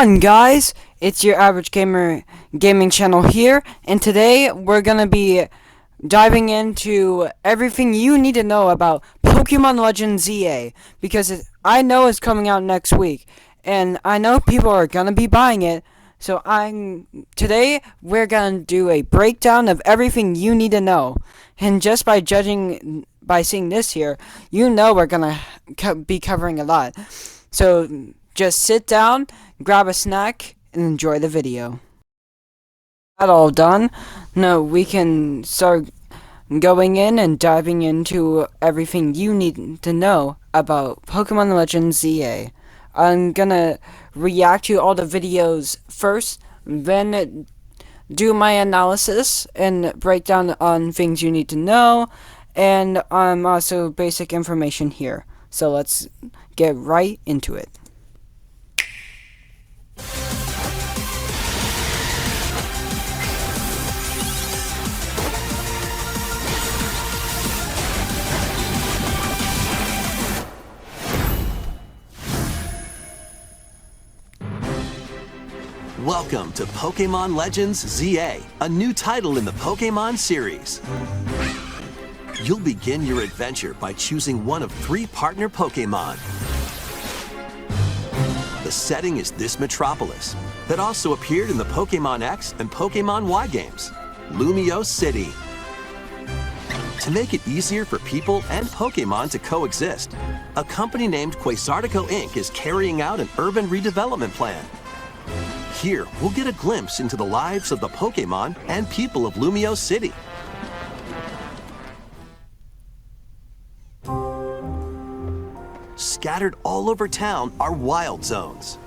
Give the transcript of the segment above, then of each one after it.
on, guys? It's your average gamer gaming channel here, and today we're gonna be diving into everything you need to know about Pokémon Legends Z-A, because I know it's coming out next week, and I know people are gonna be buying it. So today we're gonna do a breakdown of everything you need to know, and just by seeing this here, you know we're gonna be covering a lot. So just sit down, grab a snack, and enjoy the video. That all done? No, we can start going in and diving into everything you need to know about Pokémon Legends Z-A. I'm gonna react to all the videos first, then do my analysis and breakdown on things you need to know, and also basic information here. So let's get right into it. Welcome to Pokémon Legends Z-A, a new title in the Pokémon series. You'll begin your adventure by choosing one of 3 partner Pokémon. The setting is this metropolis that also appeared in the Pokémon X and Pokémon Y games, Lumio City. To make it easier for people and Pokémon to coexist, a company named Quasartico Inc. is carrying out an urban redevelopment plan. Here, we'll get a glimpse into the lives of the Pokémon and people of Lumio City. Scattered all over town are wild zones.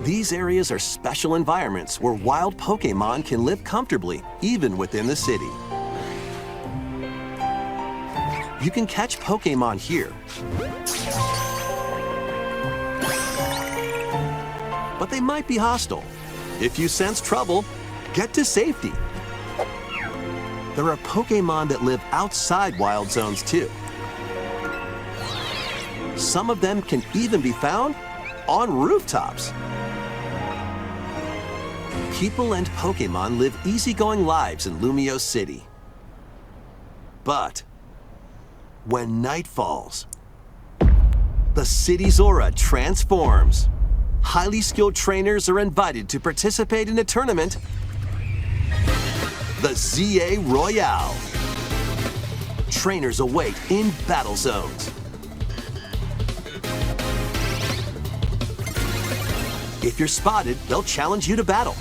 These areas are special environments where wild Pokémon can live comfortably, even within the city. You can catch Pokémon here, but they might be hostile. If you sense trouble, get to safety. There are Pokémon that live outside wild zones too. Some of them can even be found on rooftops. People and Pokémon live easygoing lives in Lumio City. But when night falls, the city's aura transforms. Highly skilled trainers are invited to participate in a tournament, the Z-A Royale. Trainers await in battle zones. If you're spotted, they'll challenge you to battle.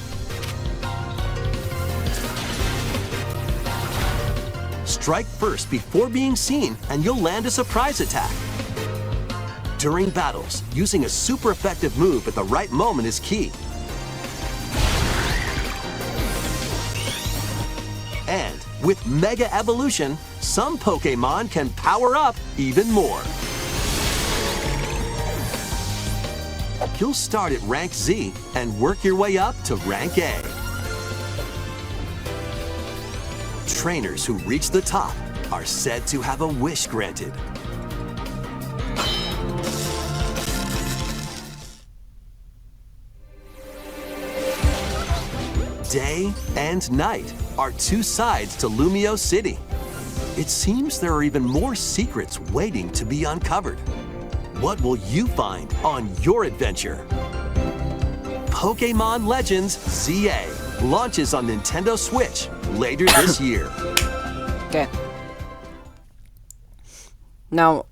Strike first before being seen, and you'll land a surprise attack. During battles, using a super effective move at the right moment is key. And with Mega Evolution, some Pokémon can power up even more. You'll start at Rank Z and work your way up to Rank A. Trainers who reach the top are said to have a wish granted. Day and night are 2 sides to Lumio City. It seems there are even more secrets waiting to be uncovered. What will you find on your adventure? Pokémon Legends Z-A launches on Nintendo Switch later this year. Okay. Now,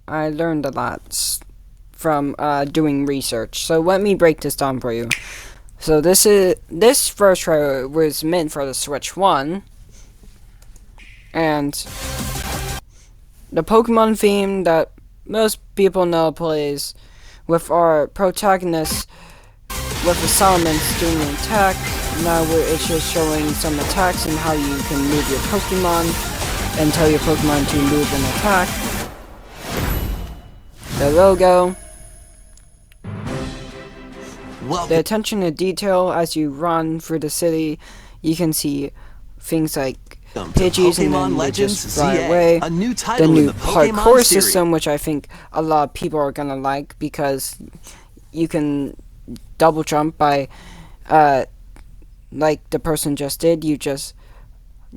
I learned a lot from doing research, so let me break this down for you. So this first trailer was meant for the Switch 1, and the Pokemon theme that most people know plays with our protagonist with the Salamence doing an attack. Now it's just showing some attacks and how you can move your Pokemon and tell your Pokemon to move and attack. The logo. The attention to detail as you run through the city. You can see things like Pidgeys and then they just fly away. The new parkour system, which I think a lot of people are gonna like, because you can double jump by, like the person just did. You just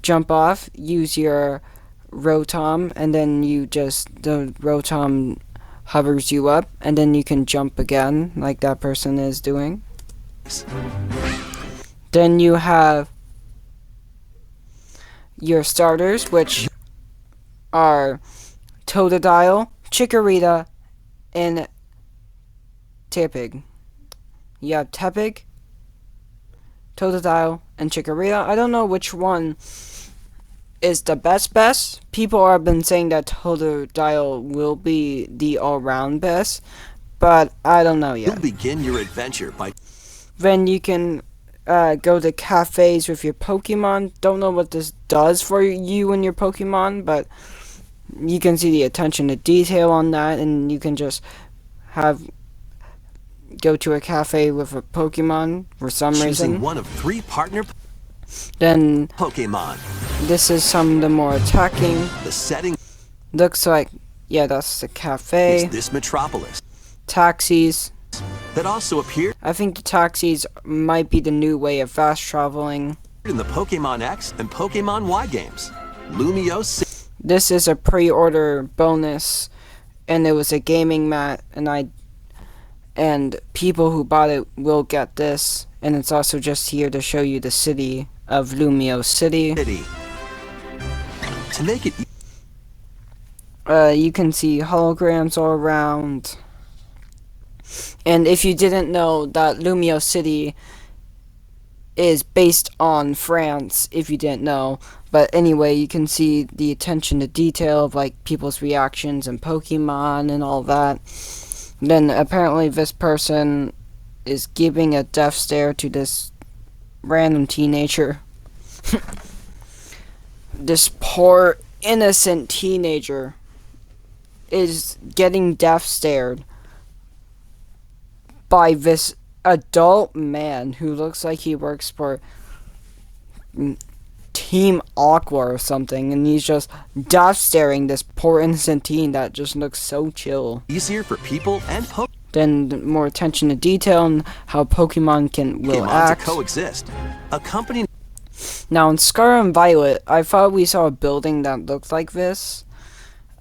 jump off, use your rotom, and then the rotom hovers you up, and then you can jump again, like that person is doing. Then you have your starters, which are Totodile, Chikorita, and Tepig. You have Tepig, Totodile, and Chikorita. I don't know which one is the best. People have been saying that Totodile will be the all-round best, but I don't know yet. You'll begin your adventure by... Then you can go to cafes with your Pokemon. Don't know what this does for you and your Pokemon, but you can see the attention to detail on that, and you can just go to a cafe with a Pokemon for some choosing reason. one of 3 partner Then Pokemon. this is some of the more attacking. The setting Looks like, yeah, that's the cafe. is this metropolis Taxis. that also appeared I think the taxis might be the new way of fast traveling. in the Pokémon X and Pokémon Y games. Lumio City. This is a pre-order bonus, and it was a gaming mat, and people who bought it will get this, and it's also just here to show you the city of Lumio City. To make it You can see holograms all around. And if you didn't know that Lumio City is based on France, if you didn't know. But anyway, you can see the attention to detail of like people's reactions and Pokemon and all that. Then apparently this person is giving a death stare to this random teenager. This poor innocent teenager is getting death stared by this adult man who looks like he works for Team Aqua or something, and he's just death staring this poor innocent teen that just looks so chill. easier for people and Then more attention to detail and how Pokemon will Pokemon act. to coexist. A company Now in Scarlet and Violet, I thought we saw a building that looked like this,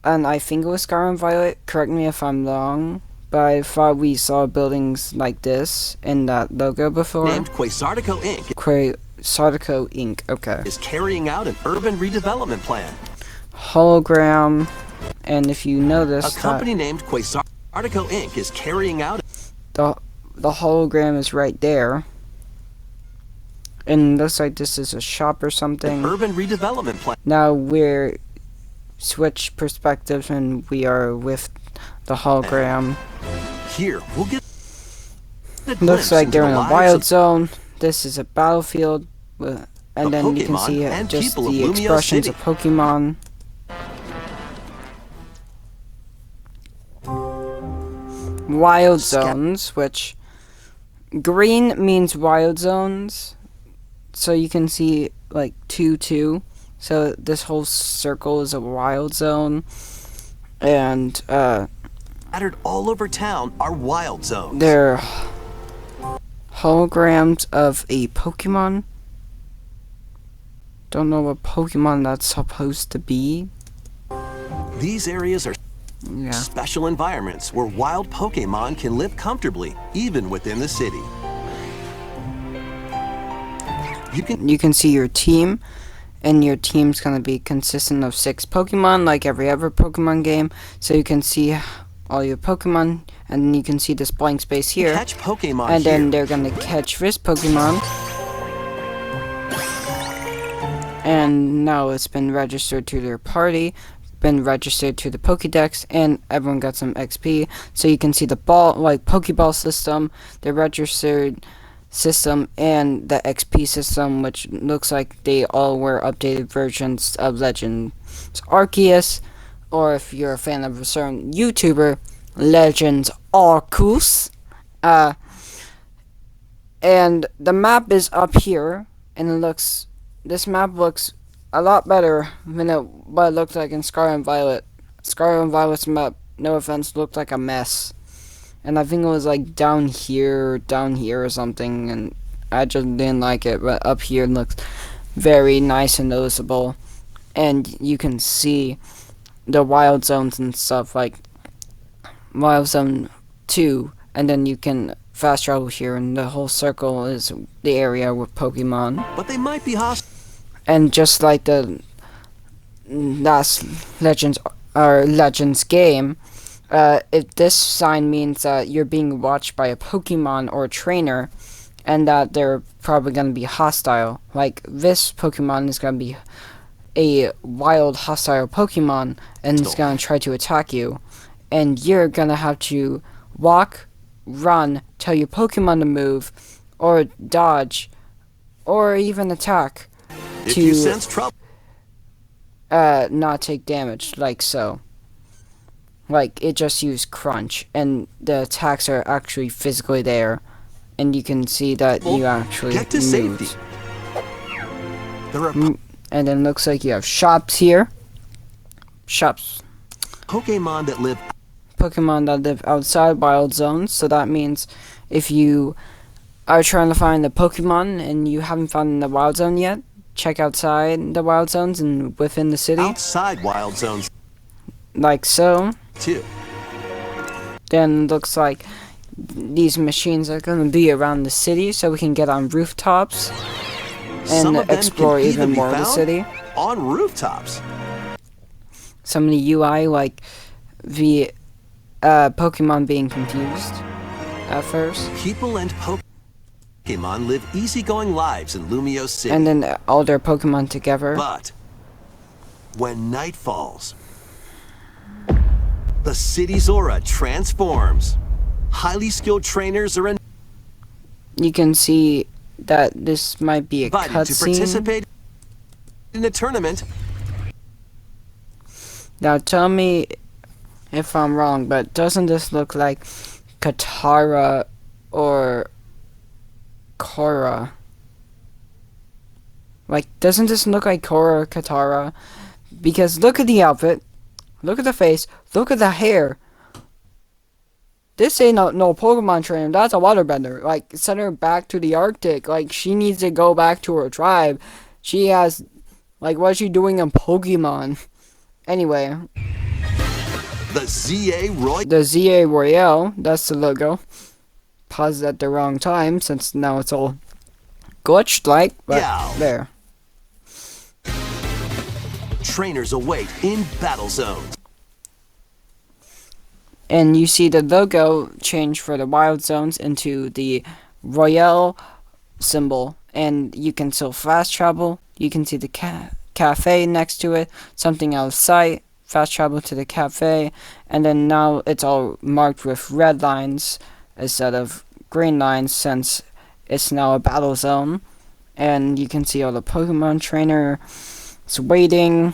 and I think it was Scarlet and Violet. Correct me if I'm wrong, but I thought we saw buildings like this in that logo before. named Quasartico Inc. Sardico Inc. Okay. is carrying out an urban redevelopment plan. Hologram, and if you notice, A company named Quasartico Inc. is carrying out the hologram is right there, and it looks like this is a shop or an something. urban redevelopment plan. Now we're switch perspectives, and we are with the hologram. Here, we'll get a Looks glimpse like into they're the in a lives wild of zone. This is a battlefield, and The then you can Pokemon see and just people of the Lumio expressions City. of Pokemon. Wild zones, which green means wild zones, so you can see like 2-2. So this whole circle is a wild zone, and scattered all over town are wild zones. they're holograms of a Pokemon. Don't know what Pokemon that's supposed to be. These areas are Yeah. special environments where wild Pokemon can live comfortably, even within the city. You can see your team, and your team's gonna be consistent of 6 Pokemon, like every other Pokemon game. So you can see all your Pokemon, and then you can see this blank space here. Catch Pokemon And here. then they're gonna catch this Pokemon. And now it's been registered to their party, been registered to the Pokédex, and everyone got some XP. So you can see the ball, like Pokeball system, the registered system, and the XP system, which looks like they all were updated versions of Legends Arceus, or if you're a fan of a certain YouTuber, Legends Arceus. And the map is up here, and this map looks a lot better than what it looked like in Scarlet and Violet. Scarlet and Violet's map, no offense, looked like a mess. and I think it was like down here or something, and I just didn't like it. But up here it looks very nice and noticeable, and you can see the wild zones and stuff, like Wild Zone 2, and then you can fast travel here, and the whole circle is the area with Pokemon. But they might be hostile. And just like the last Legends game, if this sign means that you're being watched by a Pokemon or a trainer, and that they're probably going to be hostile. Like this Pokemon is going to be a wild hostile Pokemon, and it's going to try to attack you, and you're going to have to walk, run, tell your Pokemon to move, or dodge, or even attack If to you sense trouble, not take damage, like so. Like, it just used crunch, and the attacks are actually physically there, and you can see that you actually get to moved. safety. There are And then looks like you have shops here. Shops. Pokemon that live Pokemon that live outside wild zones, so that means if you are trying to find the Pokemon and you haven't found in the wild zone yet, check outside the wild zones and within the city, outside wild zones like so. too. Then looks like these machines are going to be around the city, so we can get on rooftops Some and of them explore can even be more of the found city. on rooftops. Some of the UI, like the Pokemon being confused at first, People and Pokemon live easygoing lives in Lumio City. and then all their Pokemon together. But when night falls, the city's aura transforms. Highly skilled trainers are You can see that this might be a invited to cutscene. participate in a tournament. Now tell me if I'm wrong, but doesn't this look like Katara or Korra? Like, doesn't this look like Korra or Katara? Because look at the outfit, look at the face, look at the hair. This ain't no Pokemon trainer, that's a waterbender. Like, send her back to the Arctic. Like, she needs to go back to her tribe. She has, like, what is she doing in Pokemon? Anyway, The Z-A Roy. the Z-A Royale, that's the logo. Paused at the wrong time, since now it's all glitched like, but Yeah. there. Trainers await in battle zones. And you see the logo change for the wild zones into the Royale symbol, and you can still fast travel. You can see the cafe next to it, something out of sight, fast travel to the cafe, and then now it's all marked with red lines instead of green lines, since it's now a battle zone. And you can see all the Pokemon trainer is waiting,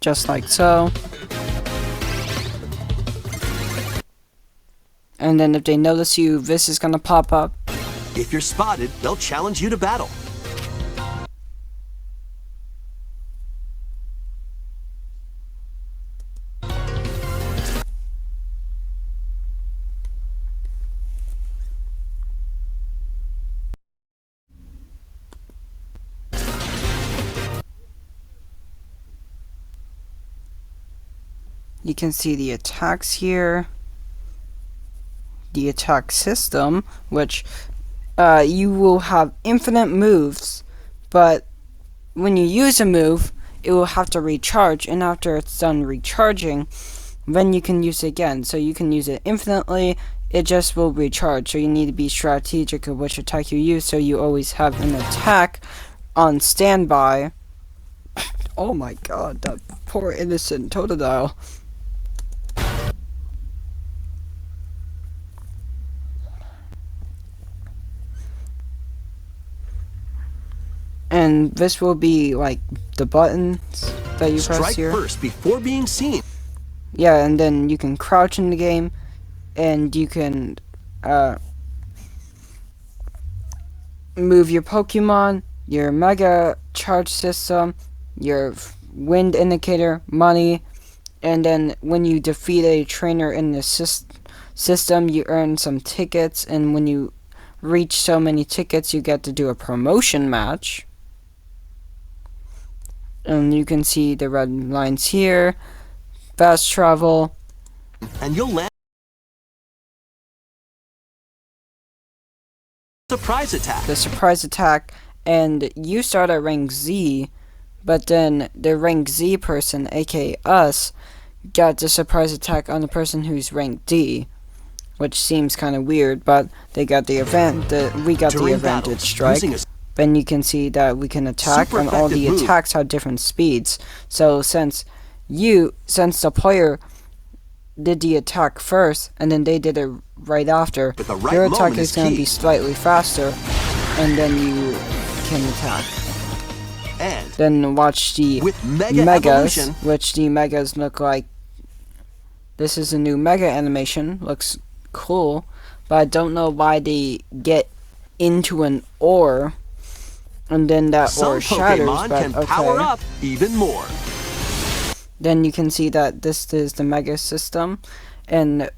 just like so. And then if they notice you, this is gonna pop up. If you're spotted, they'll challenge you to battle. You can see the attacks here, the attack system, which you will have infinite moves, but when you use a move, it will have to recharge, and after it's done recharging, then you can use it again. So you can use it infinitely, it just will recharge. So you need to be strategic of which attack you use, so you always have an attack on standby. Oh my god, that poor innocent Totodile. And this will be like the buttons that you press Strike here. first before being seen. Yeah, and then you can crouch in the game, and you can move your Pokemon, your Mega Charge System, your Wind Indicator, money, And then when you defeat a trainer in the system, you earn some tickets, and when you reach so many tickets, you get to do a promotion match. And you can see the red lines here. Fast travel. And you'll land surprise attack. The surprise attack, and you start at rank Z, but then the rank Z person, aka us, got the surprise attack on the person who's rank D, which seems kind of weird, but they got the we got During the advantage battles, strike. using a Then you can see that we can attack, super and all the effective move. attacks have different speeds. So since the player did the attack first, and then they did it right after, But the right your attack moment is is going to key. be slightly faster, and then you can attack. And Then watch the with Mega Megas, Evolution, which the Megas look like. This is a new Mega animation. Looks cool, but I don't know why they get into an ore, and then that some ore shatters. Pokemon But can okay. power up even more. Then you can see that this is the Mega system, and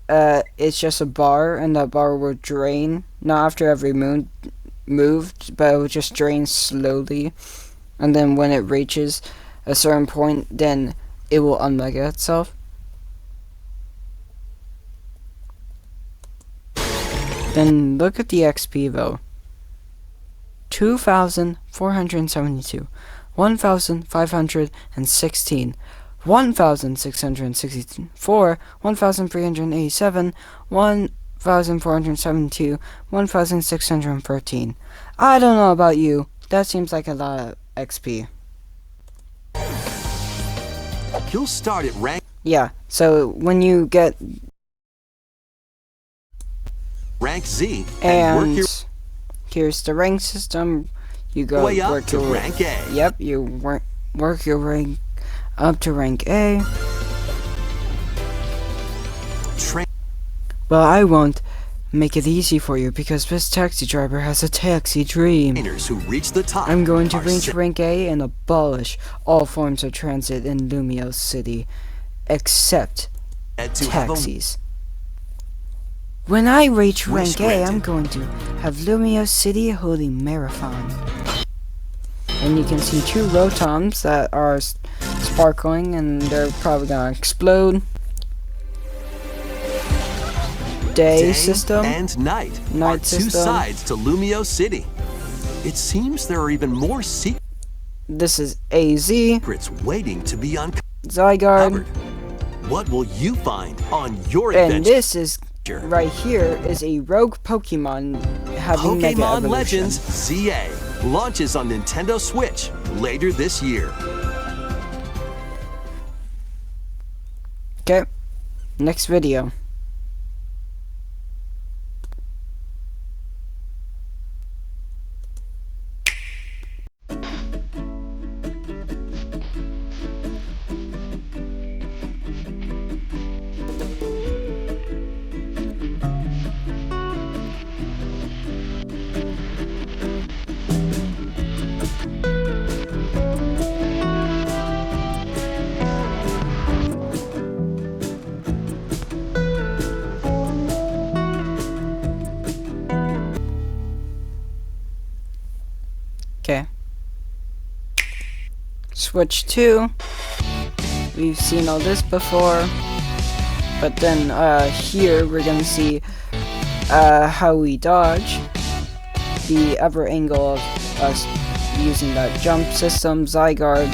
it's just a bar, and that bar will drain not after every moved, but it will just drain slowly, and then when it reaches a certain point, then it will unmega itself. Then look at the XP though. 2,472, 1,516, 1,664, 1,387, 1,472, 1,613. I don't know about you. That seems like a lot of XP. You'll start at rank Yeah, so when you get Z and work and your here's the rank system. You go way up work to your rank A. Yep, you work your rank up to rank A. Well, I won't make it easy for you because this taxi driver has a taxi dream. Trainers who reach the top I'm going to are reach sent rank A and abolish all forms of transit in Lumio City, except to have a taxis. When I reach Wish rank A, I'm granted. going to have Lumio City hold a marathon. And you can see two rotons that are sparkling, and they're probably gonna explode. Day system. and night are Night two system. sides to Lumio City. It seems there are even more This is AZ, secrets waiting to be uncovered. Zygarde, What will you find on your and adventure? this is right here is a rogue Pokemon having Mega Pokémon Evolution. Legends Z-A launches on Nintendo Switch later this year. Okay, next video. Okay. Switch 2. We've seen all this before. But then here we're gonna see how we dodge. The upper angle of us using that jump system, Zygarde,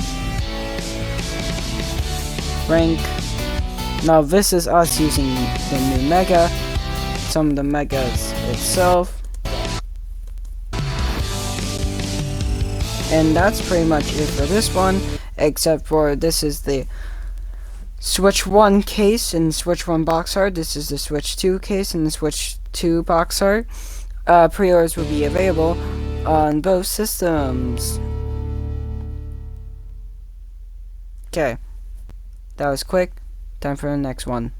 rank. Now this is us using the new Mega, some of the Megas itself. And that's pretty much it for this one, except for this is the Switch 1 case and Switch 1 box art. This is the Switch 2 case and the Switch 2 box art. Pre-orders will be available on both systems. Okay, that was quick. Time for the next one.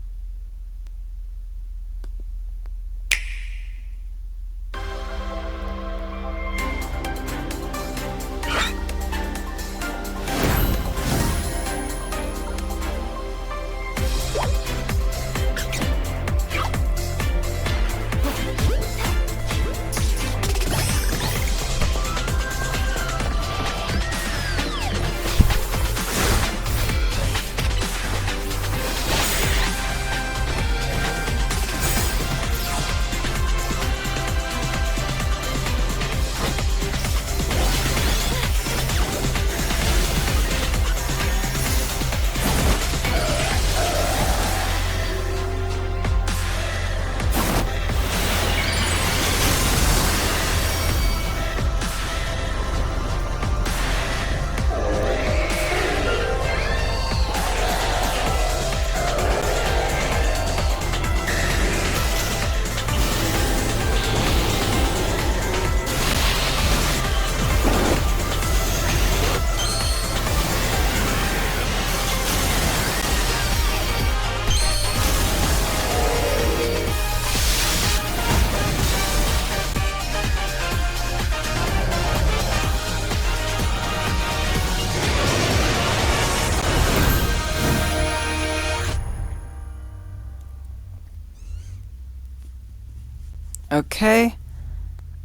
Okay.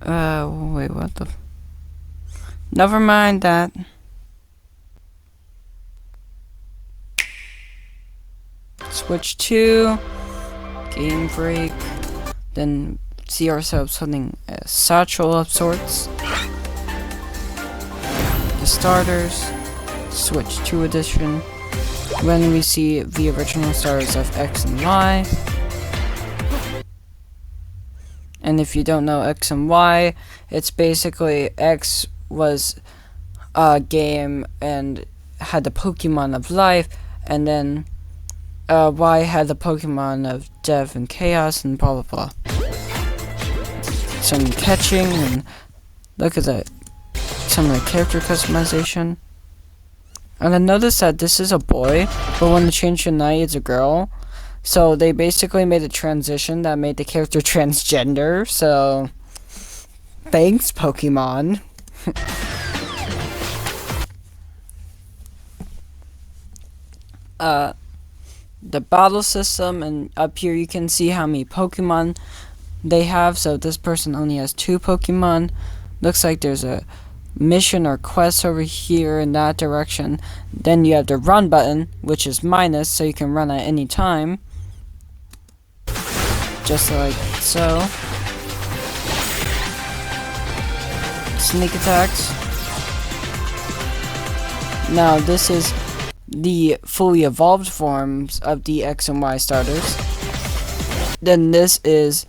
Wait, what the? Never mind that. Switch to game break. Then see ourselves holding a satchel of sorts. The starters. Switch to edition. When we see the original starters of X and Y. And if you don't know X and Y, it's basically X was a game and had the Pokemon of life, and then Y had the Pokemon of death and chaos and blah blah blah. Some catching, and look at that, some of the character customization. And I noticed that this is a boy, but when they changed the night, it's a girl. So they basically made a transition that made the character transgender. So thanks, Pokemon. The battle system, and up here you can see how many Pokemon they have. So this person only has 2 Pokemon. Looks like there's a mission or quest over here in that direction. Then you have the run button, which is minus, so you can run at any time. Just like so. Sneak attacks. Now this is the fully evolved forms of the X and Y starters. Then this is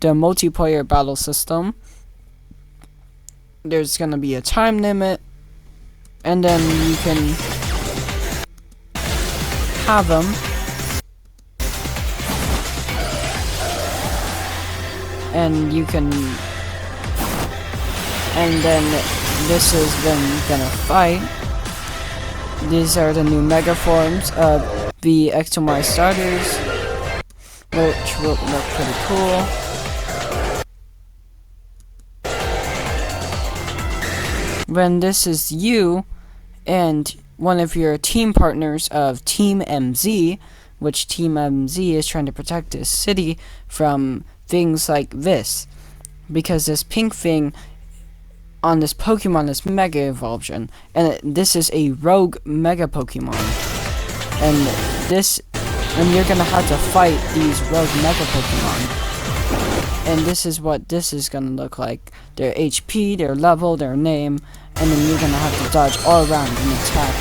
the multiplayer battle system. There's gonna be a time limit, and then you can have them. And you can, and then this is when you're gonna fight. These are the new mega forms of the X and Y starters, which will look pretty cool. When this is you and one of your team partners of Team MZ, which Team MZ is trying to protect this city from things like this, because this pink thing on this Pokemon is Mega Evolution, and this is a rogue Mega Pokemon, and you're gonna have to fight these rogue Mega Pokemon, and this is what this is gonna look like: their HP, their level, their name, and then you're gonna have to dodge all around and attack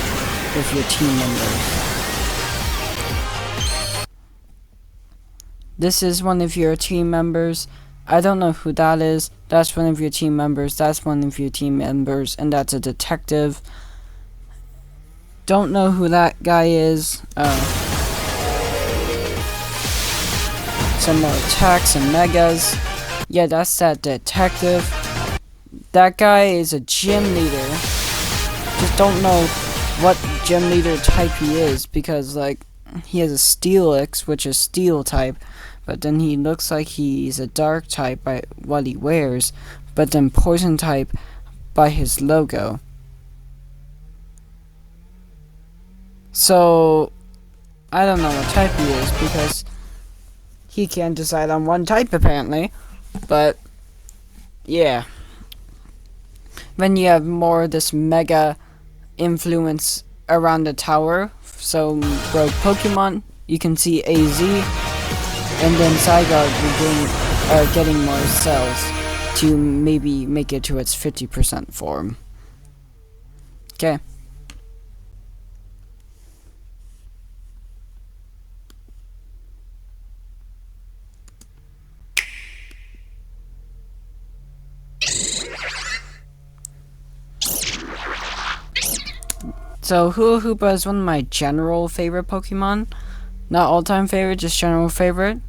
with your team members. This is one of your team members. I don't know who that is. That's one of your team members. That's one of your team members. And that's a detective. Don't know who that guy is. Some more attacks and megas. Yeah, that's that detective. That guy is a gym leader. Just don't know what gym leader type he is, because like he has a Steelix, which is steel type. But then he looks like he's a dark type by what he wears, but then poison type by his logo. So, I don't know what type he is, because he can't decide on one type apparently. But, yeah. Then you have more of this mega influence around the tower. So, rogue Pokemon, you can see AZ. And then Zygarde getting more cells to maybe make it to its 50% form. Okay. So Hula Hoopa is one of my general favorite Pokemon. Not all-time favorite, just general favorite.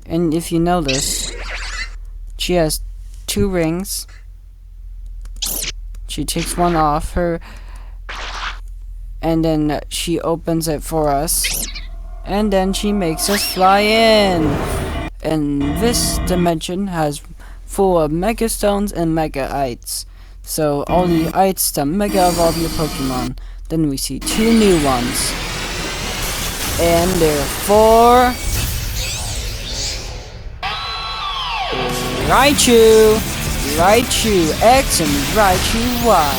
And if you notice, she has 2 rings. She takes one off her, and then she opens it for us, and then she makes us fly in. And this dimension has full of Mega Stones and Mega Ites. So all the Ites to Mega Evolve your Pokemon. Then we see 2 new ones. And therefore, Raichu, Raichu X, and Raichu Y.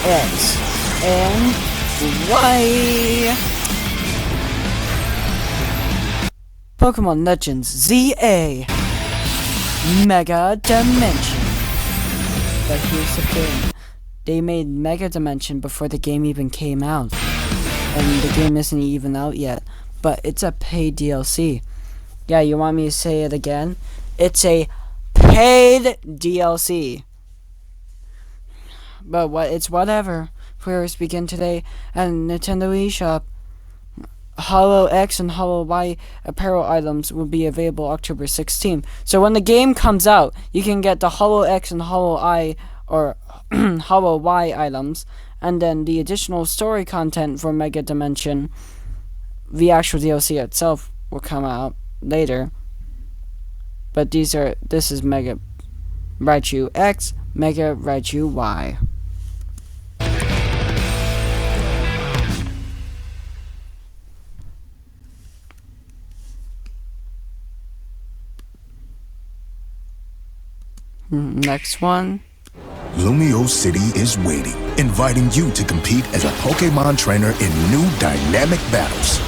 X and Y. Pokémon Legends Z-A. Mega Dimension. But here's the thing. They made Mega Dimension before the game even came out. And the game isn't even out yet. But it's a paid DLC. Yeah, you want me to say it again? It's a paid DLC. But it's whatever. Pre-orders begin today at Nintendo eShop. Hollow X and Hollow Y apparel items will be available October 16th. So when the game comes out, you can get the Hollow X and Hollow I or Hollow Y items, and then the additional story content for Mega Dimension, the actual DLC itself, will come out later. But this is Mega Raichu X, Mega Raichu Y. Next one. Lumio City is waiting, inviting you to compete as a Pokémon trainer in new dynamic battles.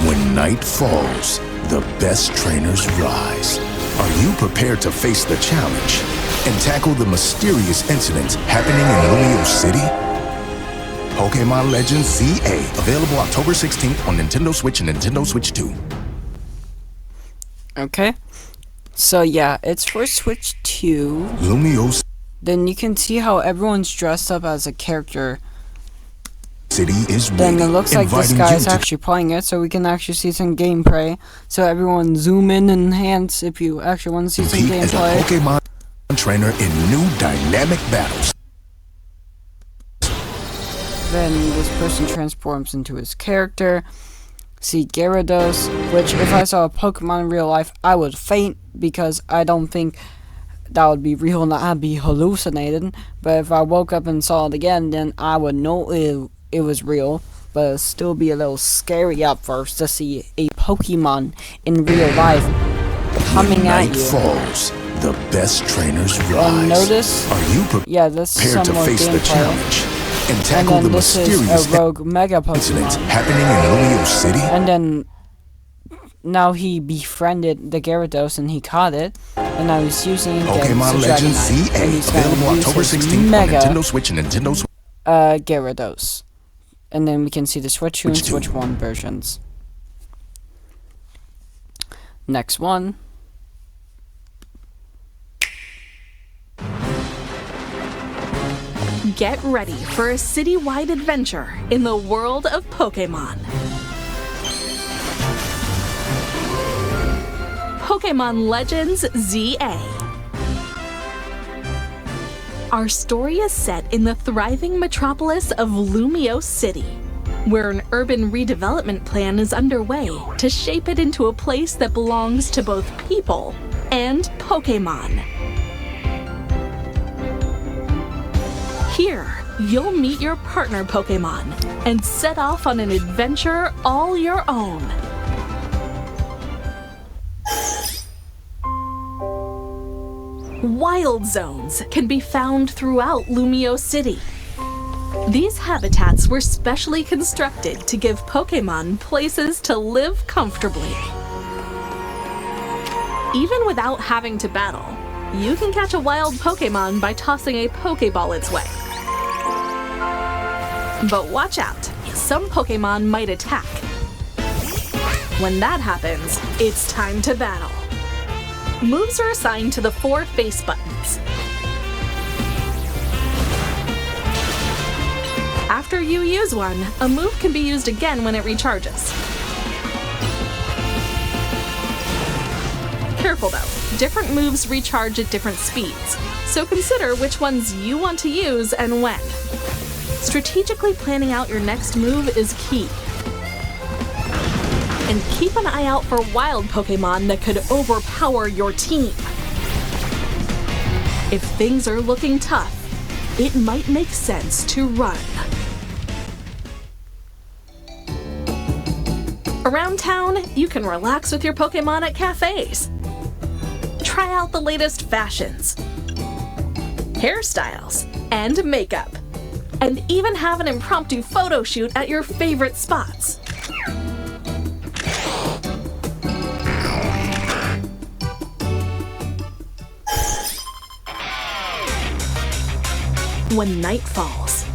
When night falls, the best trainers rise. Are you prepared to face the challenge and tackle the mysterious incidents happening in Lumio City? Pokémon Legends Z-A, available October 16th on Nintendo Switch and Nintendo Switch 2. Okay. So yeah, it's for Switch 2. Lumio Then you can see how everyone's dressed up as a character. City is Then waiting, it looks like this inviting guy you is to actually playing it, so we can actually see some gameplay. So everyone zoom in and enhance if you actually want to see some compete as a gameplay. Pokémon trainer in new dynamic battles. Then this person transforms into his character. See Gyarados, which if I saw a Pokemon in real life, I would faint because I don't think that would be real and I'd be hallucinating. But if I woke up and saw it again, then I would know it was real. But it'd still be a little scary at first to see a Pokemon in real life coming When at night you. falls, the best trainers rise. Notice? Are you Yeah, this is prepared some to more face the gameplay. challenge and And tackle then the this mysterious is a rogue Mega incidents Pokemon. happening in Lumio City? And then now he befriended the Gyarados and he caught it. And now he's using it against Pokémon the Legends Dragonite. And he's Z-A, gonna available use October his 16th on Mega Nintendo Switch and Nintendo Switch. Gyarados. And then we can see the Switch 2 and Switch 2. Switch 1 versions. Next one. Get ready for a citywide adventure in the world of Pokémon. Pokémon Legends Z-A. Our story is set in the thriving metropolis of Lumio City, where an urban redevelopment plan is underway to shape it into a place that belongs to both people and Pokémon. Here, you'll meet your partner Pokémon and set off on an adventure all your own. Wild zones can be found throughout Lumio City. These habitats were specially constructed to give Pokémon places to live comfortably. Even without having to battle, you can catch a wild Pokémon by tossing a Pokéball its way. But watch out, some Pokémon might attack. When that happens, it's time to battle. Moves are assigned to the 4 face buttons. After you use one, a move can be used again when it recharges. Careful though, different moves recharge at different speeds, so consider which ones you want to use and when. Strategically planning out your next move is key. And keep an eye out for wild Pokémon that could overpower your team. If things are looking tough, it might make sense to run. Around town, you can relax with your Pokémon at cafes. Try out the latest fashions, hairstyles, and makeup. And even have an impromptu photo shoot at your favorite spots. When night falls,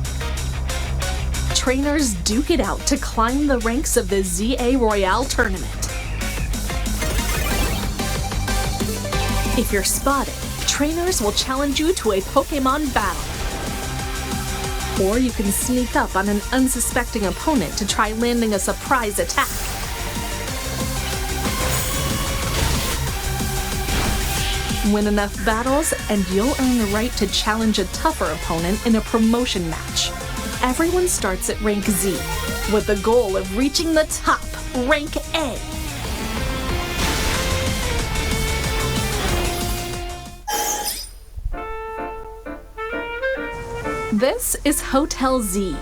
trainers duke it out to climb the ranks of the Z-A Royale tournament. If you're spotted, trainers will challenge you to a Pokémon battle. Or you can sneak up on an unsuspecting opponent to try landing a surprise attack. Win enough battles, and you'll earn the right to challenge a tougher opponent in a promotion match. Everyone starts at rank Z, with the goal of reaching the top, rank A. This is Hotel Z.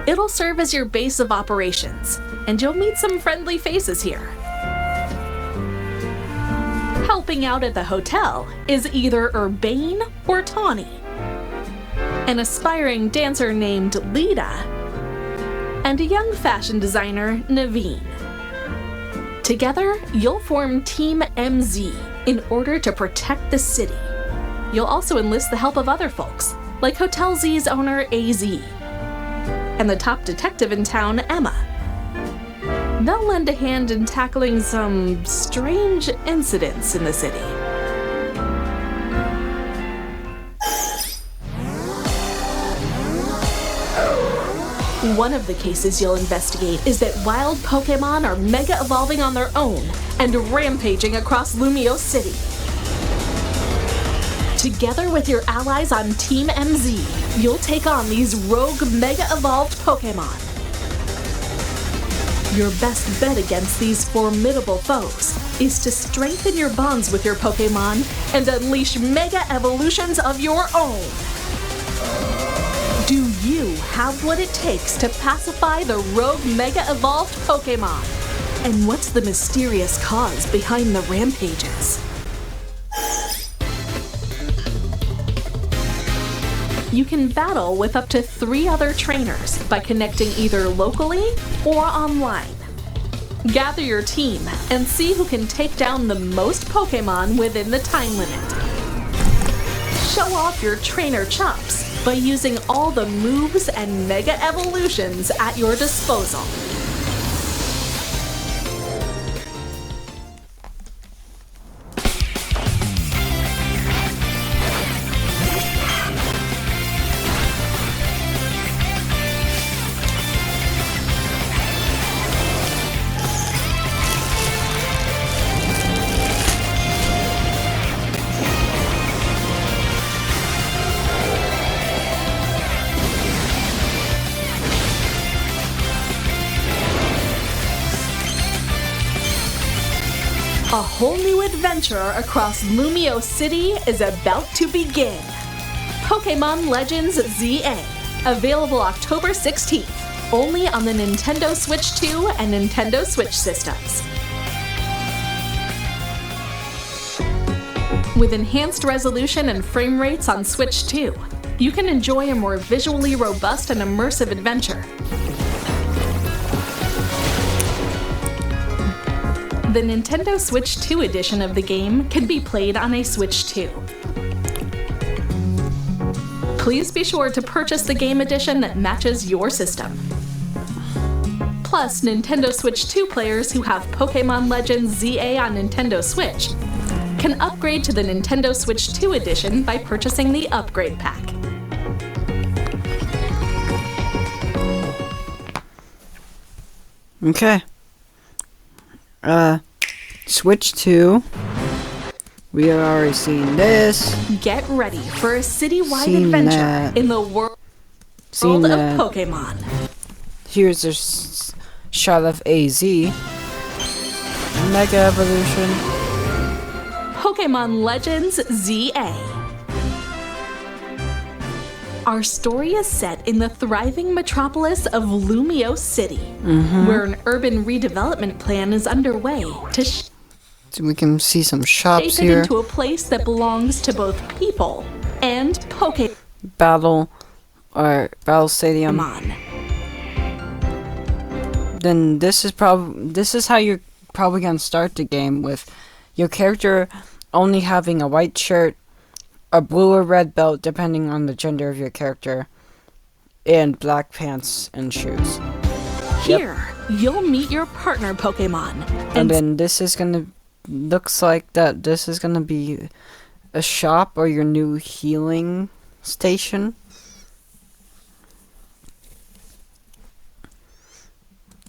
It'll serve as your base of operations, and you'll meet some friendly faces here. Helping out at the hotel is either Urbane or Tawny, an aspiring dancer named Lita, and a young fashion designer, Naveen. Together, you'll form Team MZ in order to protect the city. You'll also enlist the help of other folks, like Hotel Z's owner, AZ, and the top detective in town, Emma. They'll lend a hand in tackling some strange incidents in the city. One of the cases you'll investigate is that wild Pokémon are mega evolving on their own and rampaging across Lumio City. Together with your allies on Team MZ, you'll take on these rogue mega evolved Pokémon. Your best bet against these formidable foes is to strengthen your bonds with your Pokémon and unleash mega evolutions of your own. Do you have what it takes to pacify the rogue mega evolved Pokémon? And what's the mysterious cause behind the rampages? You can battle with up to 3 other trainers by connecting either locally or online. Gather your team and see who can take down the most Pokémon within the time limit. Show off your trainer chops by using all the moves and mega evolutions at your disposal. A whole new adventure across Lumio City is about to begin. Pokémon Legends Z-A, available October 16th, only on the Nintendo Switch 2 and Nintendo Switch systems. With enhanced resolution and frame rates on Switch 2, you can enjoy a more visually robust and immersive adventure. The Nintendo Switch 2 edition of the game can be played on a Switch 2. Please be sure to purchase the game edition that matches your system. Plus, Nintendo Switch 2 players who have Pokémon Legends Z-A on Nintendo Switch can upgrade to the Nintendo Switch 2 edition by purchasing the upgrade pack. Okay. Switch 2. We have already seen this. Get ready for a citywide Seen adventure that. in the world Seen of that. Pokémon. Here's a shot of AZ. Mega Evolution. Pokémon Legends Z-A. Our story is set in the thriving metropolis of Lumio City, where an urban redevelopment plan is underway to So we can see some shape shops it here. into a place that belongs to both people and Pokémon. Battle Stadium. Then this is how you're probably gonna start the game, with your character only having a white shirt, a blue or red belt depending on the gender of your character, and black pants and shoes. Here, you'll meet your partner Pokémon. And then this is looks like that this is gonna be a shop or your new healing station.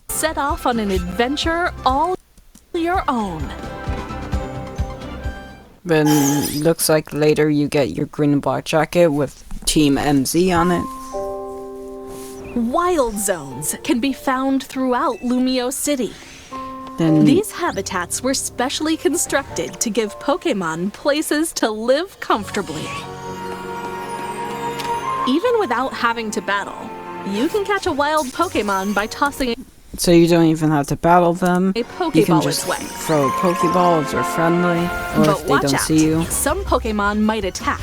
Set off on an adventure all your own. Then looks like later you get your green and black jacket with Team MZ on it. Wild zones can be found throughout Lumio City. Then These habitats were specially constructed to give Pokémon places to live comfortably. Even without having to battle, you can catch a wild Pokémon by tossing so you don't even have to battle them. a You can Pokéball just its way. throw a Pokeball if they're friendly, or But if they watch don't out, see you. some Pokémon might attack.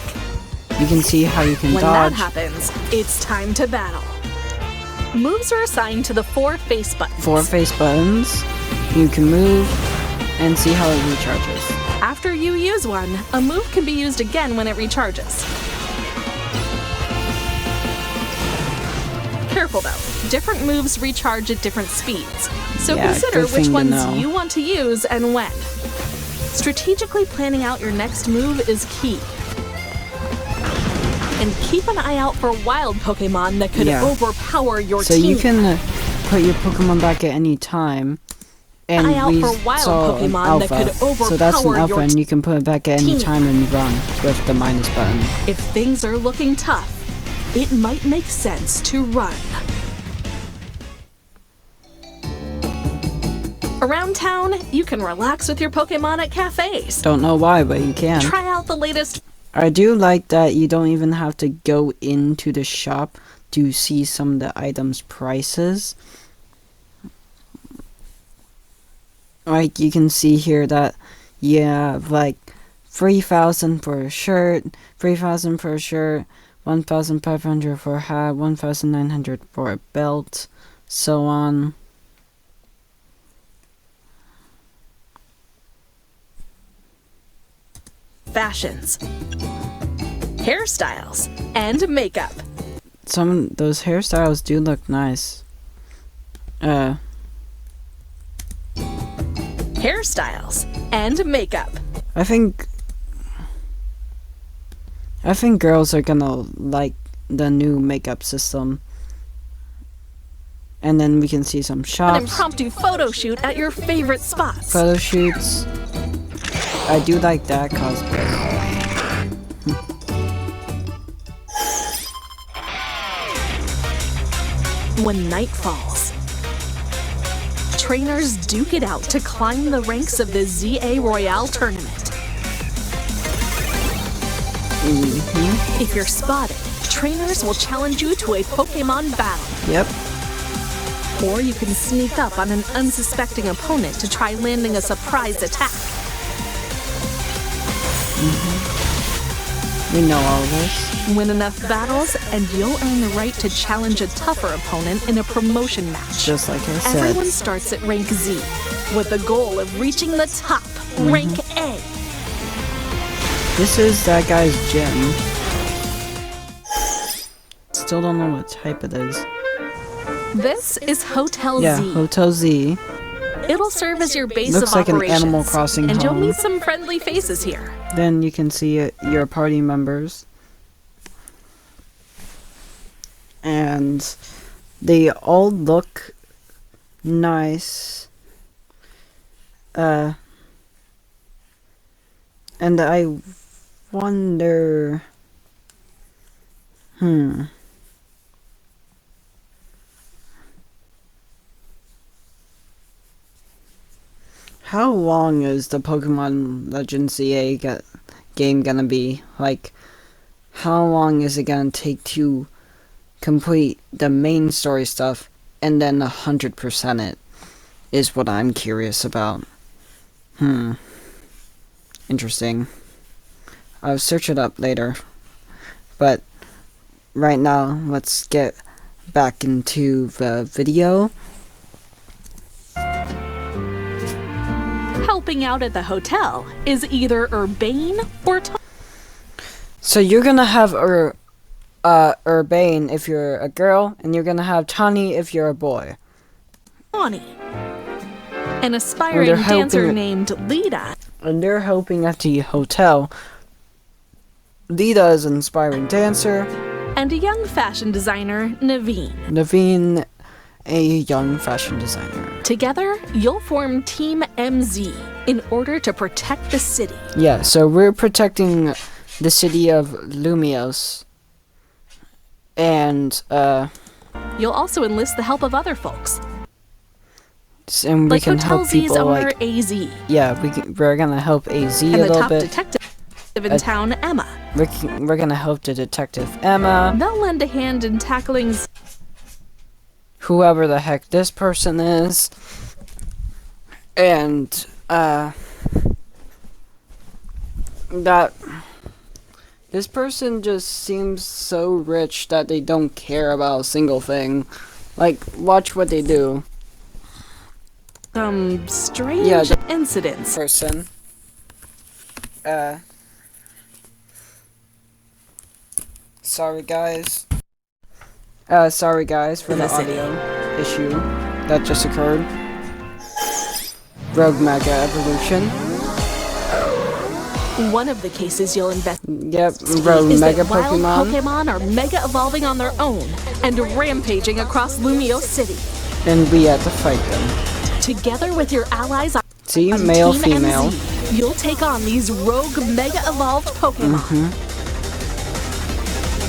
You can see how you can When dodge. that happens, it's time to battle. Moves are assigned to the 4 face buttons. 4 face buttons. You can move and see how it recharges. After you use one, a move can be used again when it recharges. Careful though, different moves recharge at different speeds, so Yeah, consider good which thing to ones know. you want to use and when. Strategically planning out your next move is key. And keep an eye out for wild Pokémon that could Yeah. overpower your So team. you can put your Pokemon back at any time. And Eye out we for wild saw an Pokemon that alpha. could So that's an overpower alpha, your and you can put it back at any team. time and run with the minus button. If things are looking tough, it might make sense to run. Around town, you can relax with your Pokemon at cafes. Don't know why, but you can. Try out the latest I do like that you don't even have to go into the shop to see some of the items' prices. Like, you can see here that you have like 3,000 for a shirt, 3,000 for a shirt, 1,500 for a hat, 1,900 for a belt, so on. fashions, hairstyles, and makeup. Some of those hairstyles do look nice. Hairstyles and makeup. I think girls are gonna like the new makeup system. And then we can see some An shops, impromptu photo shoot at your favorite spots. photo shoots. I do like that cosplay. When night falls, trainers duke it out to climb the ranks of the Z-A Royale tournament. If you're spotted, trainers will challenge you to a Pokemon battle. Yep. Or you can sneak up on an unsuspecting opponent to try landing a surprise attack. We know all this. Win enough battles, and you'll earn the right to challenge a tougher opponent in a promotion match. Just like I said. Everyone starts at rank Z, with the goal of reaching the top, rank A. This is that guy's gym. Still don't know what type it is. This is Hotel Yeah, Z. Hotel Z. It'll serve as your base Looks of like an operations. Animal Crossing and you'll home. meet some friendly faces here. Then you can see your party members. And they all look nice. And I wonder... How long is the Pokemon Legends Z-A game gonna be? Like, how long is it gonna take to complete the main story stuff and then 100% it is what I'm curious about. Interesting. I'll search it up later. But right now, let's get back into the video. Helping out at the hotel is either Urbane or So you're gonna have Urbane if you're a girl, and you're gonna have Tawny if you're a boy. Tawny. An aspiring dancer named Lita. And they're helping at the hotel. Lita is an inspiring dancer. And a young fashion designer, Naveen. Naveen, a young fashion designer. Together, you'll form Team MZ in order to protect the city. Yeah, so we're protecting the city of Lumios. And, you'll also enlist the help of other folks. and we like can Hotel help Z's people owner, like... AZ. Yeah, we're gonna help AZ And a the little top bit. detective in town, Emma. We're gonna help the detective Emma. They'll lend a hand in tackling Whoever the heck this person is. And, that... This person just seems so rich that they don't care about a single thing. Like, watch what they do. some strange incidents. Person. Sorry guys. Sorry guys for the audio issue that just occurred. Rogue Mega Evolution. One of the cases you'll Yep, investigate Rogue is Mega that wild Pokemon. Pokemon are mega evolving on their own and rampaging across Lumio City. And we had to fight them. Together with your allies See, on male, Team female. MZ, you'll take on these rogue mega evolved Pokemon.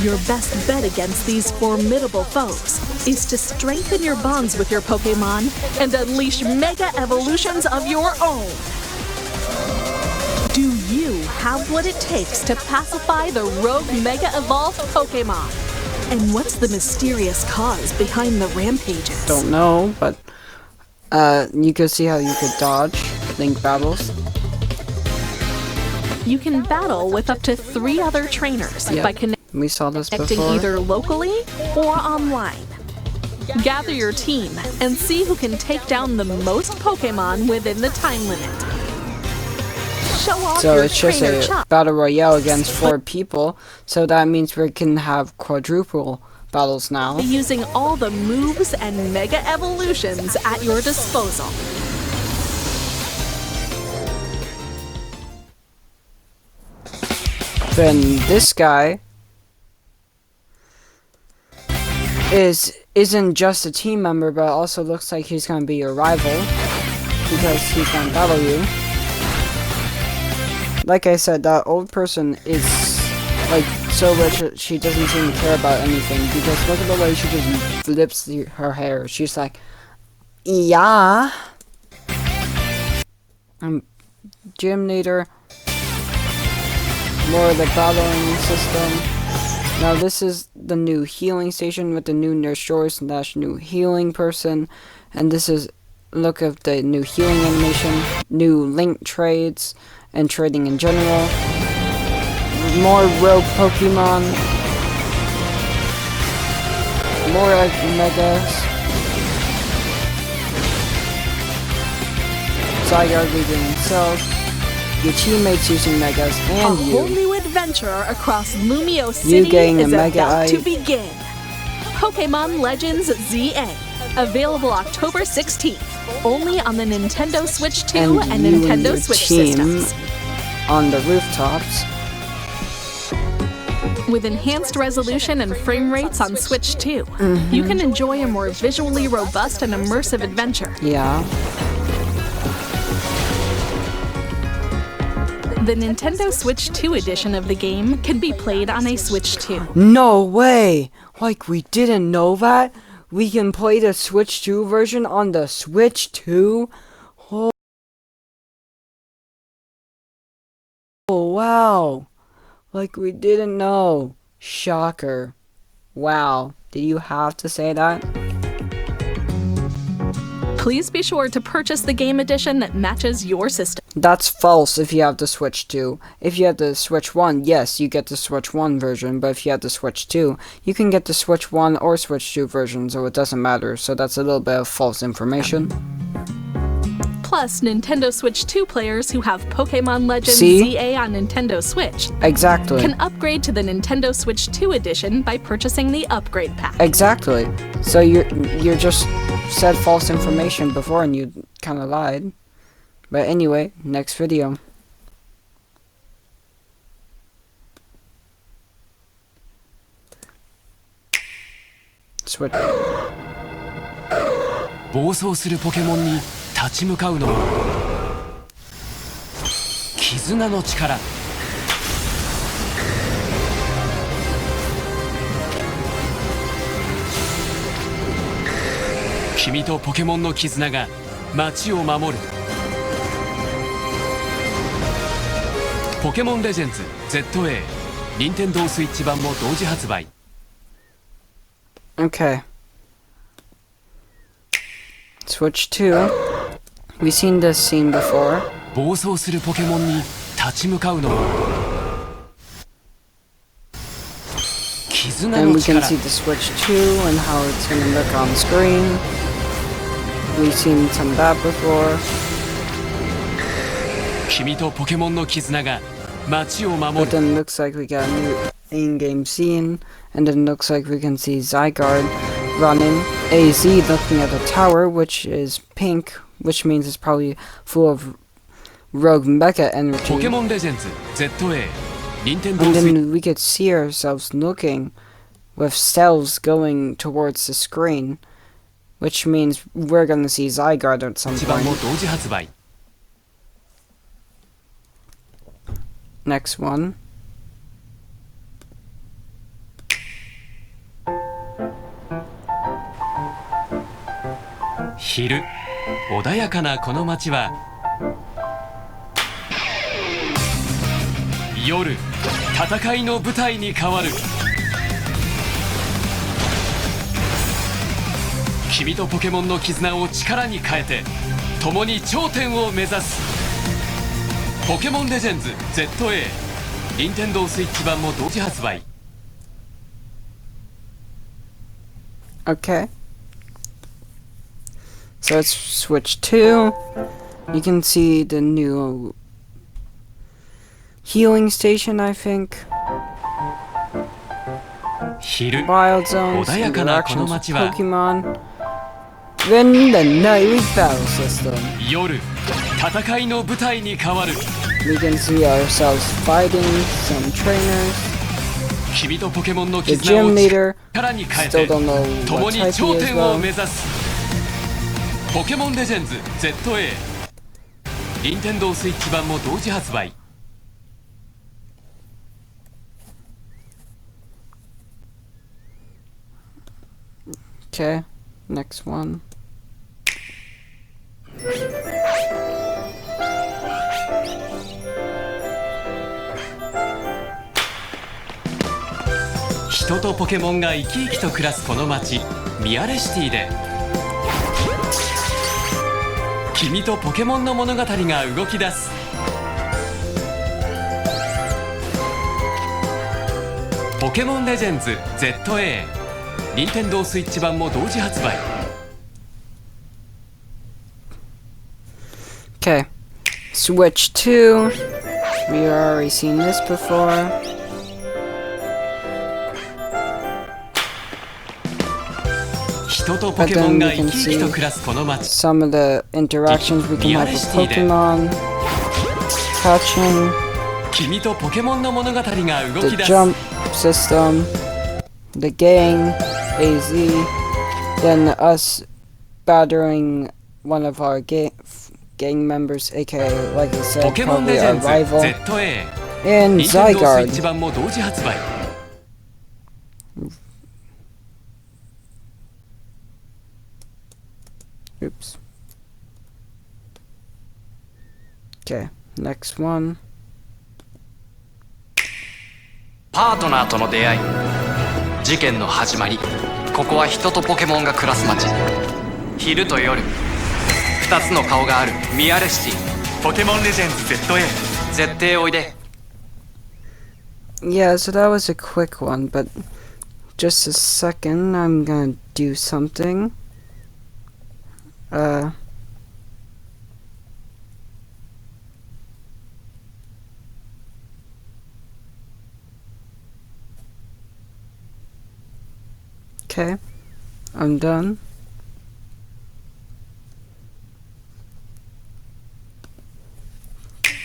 Your best bet against these formidable foes is to strengthen your bonds with your Pokemon and unleash mega evolutions of your own. Do you have what it takes to pacify the rogue mega evolved Pokemon? And what's the mysterious cause behind the rampages? Don't know, but you could see how you could dodge link battles. You can battle with up to 3 other trainers by We saw this connecting before. either locally or online. Gather your team and see who can take down the most Pokemon within the time limit. Show off So your it's just trainer a chop battle royale against 4 people. So that means we can have quadruple battles now. using all the moves and mega evolutions at your disposal. Then this guy isn't just a team member, but also looks like he's gonna be your rival because he's gonna battle you. Like I said, that old person is like so rich that she doesn't seem to care about anything, because look at the way she just flips her hair. She's like, yeah. Gym leader. More of the battling system. Now this is the new healing station with the new Nurse Joyce / new healing person. And this is look of the new healing animation, new link trades, and trading in general. More rogue Pokemon. More Megas. Zygarde reading himself. Your teammates using Megas, and A whole new adventure across Lumio City You getting is a Mega about to Eye. begin. Pokémon Legends Z-A, available October 16th, only on the Nintendo Switch 2 and you and Nintendo your Switch team systems. on the rooftops. With enhanced resolution and frame rates on Switch 2, you can enjoy a more visually robust and immersive adventure. Yeah. The Nintendo Switch 2 edition of the game can be played on a Switch 2. No way! Like, we didn't know that? We can play the Switch 2 version on the Switch 2? Oh, wow. Like we didn't know. Shocker. Wow. Did you have to say that? Please be sure to purchase the game edition that matches your system. That's false if you have the Switch 2. If you have the Switch 1, yes, you get the Switch 1 version, but if you have the Switch 2, you can get the Switch 1 or Switch 2 version, so it doesn't matter. So that's a little bit of false information. Plus, Nintendo Switch 2 players who have Pokémon Legends See? Z-A on Nintendo Switch Exactly. can upgrade to the Nintendo Switch 2 edition by purchasing the upgrade pack. Exactly. So you're just said false information before and you kind of lied. But anyway, next video. Switch. 暴走するポケモンに立ち向かうのも絆の力。君とポケモンの絆が街を守る。ポケモンレジェンズ Z-A 任天堂スイッチ版も同時発売。 Okay. Switch 2. We've seen this scene before. 暴走するポケモンに立ち向かうのも絆 And の we can 力。 see the Switch 2 and how it's gonna look on screen. We've seen some of that before. 君とポケモンの絆が街を But 守る。 then it looks like we got a new in-game scene. And then it looks like we can see Zygarde running. AZ looking at the tower, which is pink, which means it's probably full of rogue mecha ポ energy. ケモンレジェンズ Z-A 任天堂 And スイッチ then we could see ourselves looking with cells going towards the screen, which means we're gonna see Zygarde at some 版も point. 同時発売。 Next one.「昼穏やかなこの街は夜戦いの舞台に変わる」「君とポケモンの絆を力に変えて共に頂点を目指す」「ポケモンレジェンズ Z-A」任天堂スイッチ版も同時発売。 Okay. So it's Switch 2. You can see the new healing station, I think. 昼 Wild zones, 穏やかなこの interactions with 街は Pokemon. Then the nightly battle system. 夜戦いの舞台に変わる。 We can see ourselves fighting some trainers. 君とポケモンの The 絆を gym leader 力に変え still て don't know 共 what に type 頂 he is 点を though. 目指すポケモンレジェンズ Z-A 任天堂スイッチ版も同時発売。 Okay, next one.「人とポケモンが生き生きと暮らすこの街ミアレシティで君とポケモンの物語が動き出す」「ポケモンレジェンズ Z-A」任天堂スイッチ版も同時発売。 Okay, Switch 2. We've already seen this before. 人とポケモンが生き生きと暮らすこの街 Some of the interactions we can have with Pokemon. Catching, 君とポケモンの物語が動 the き出す jump system, the gang, AZ, then us battering one of our gang members, aka, like I ポ said, ケモン probably レジェ our ンズ rival, Z-A and 任天堂スイッ Zygarde. チ版も同時発売。 Oops. Okay, next one. パートナーとの出会い、事件の始まり。ここは人とポケモンが暮らす街。昼と夜、2つの顔があるミアレシティ。ポケモンレジェンズ Z-A。 Z-A おいで。 Yeah, so that was a quick one, but just a second, I'm gonna do something. Okay, I'm done.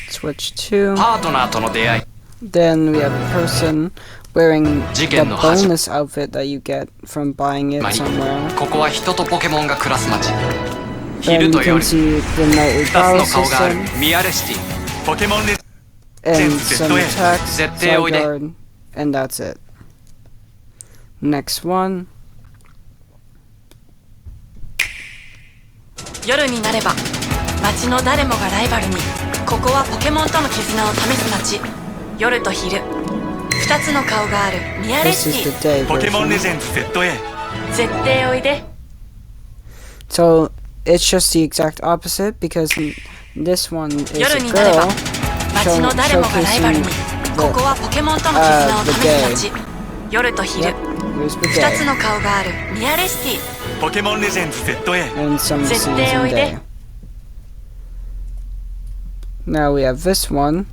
Switch to. パートナーとの出会い。 Then we have a person wearing the 事件の始まり。 bonus outfit that you get from buying it somewhere. ここは人とポケモンが暮らす街。 Then 昼 you と can 夜、 see the nightly 2つ battle の顔がある system ミアレシティ。ポケモンレ and some attacks, Z-A おいで。 side guard, and that's it. Next one. 夜になれば街の誰もがライバルに。ここはポケモンとの絆を試す街。夜と昼、2つの顔があるミアレ This シ is テ the day ィ。ポケモンレ version. ジェンズ Z-A。 Z-A おいで。 So it's just the exact opposite because this one is 夜 a になれば girl 街の誰もがライバルに。 showcasing ここはポケモンとの絆を試す街。夜と昼、 Yep, here's the 2つ day の顔があるミアレシティ。ポケモンレジェンズ Z-A。 and some Z-A season おいで。 day. Now we have this one.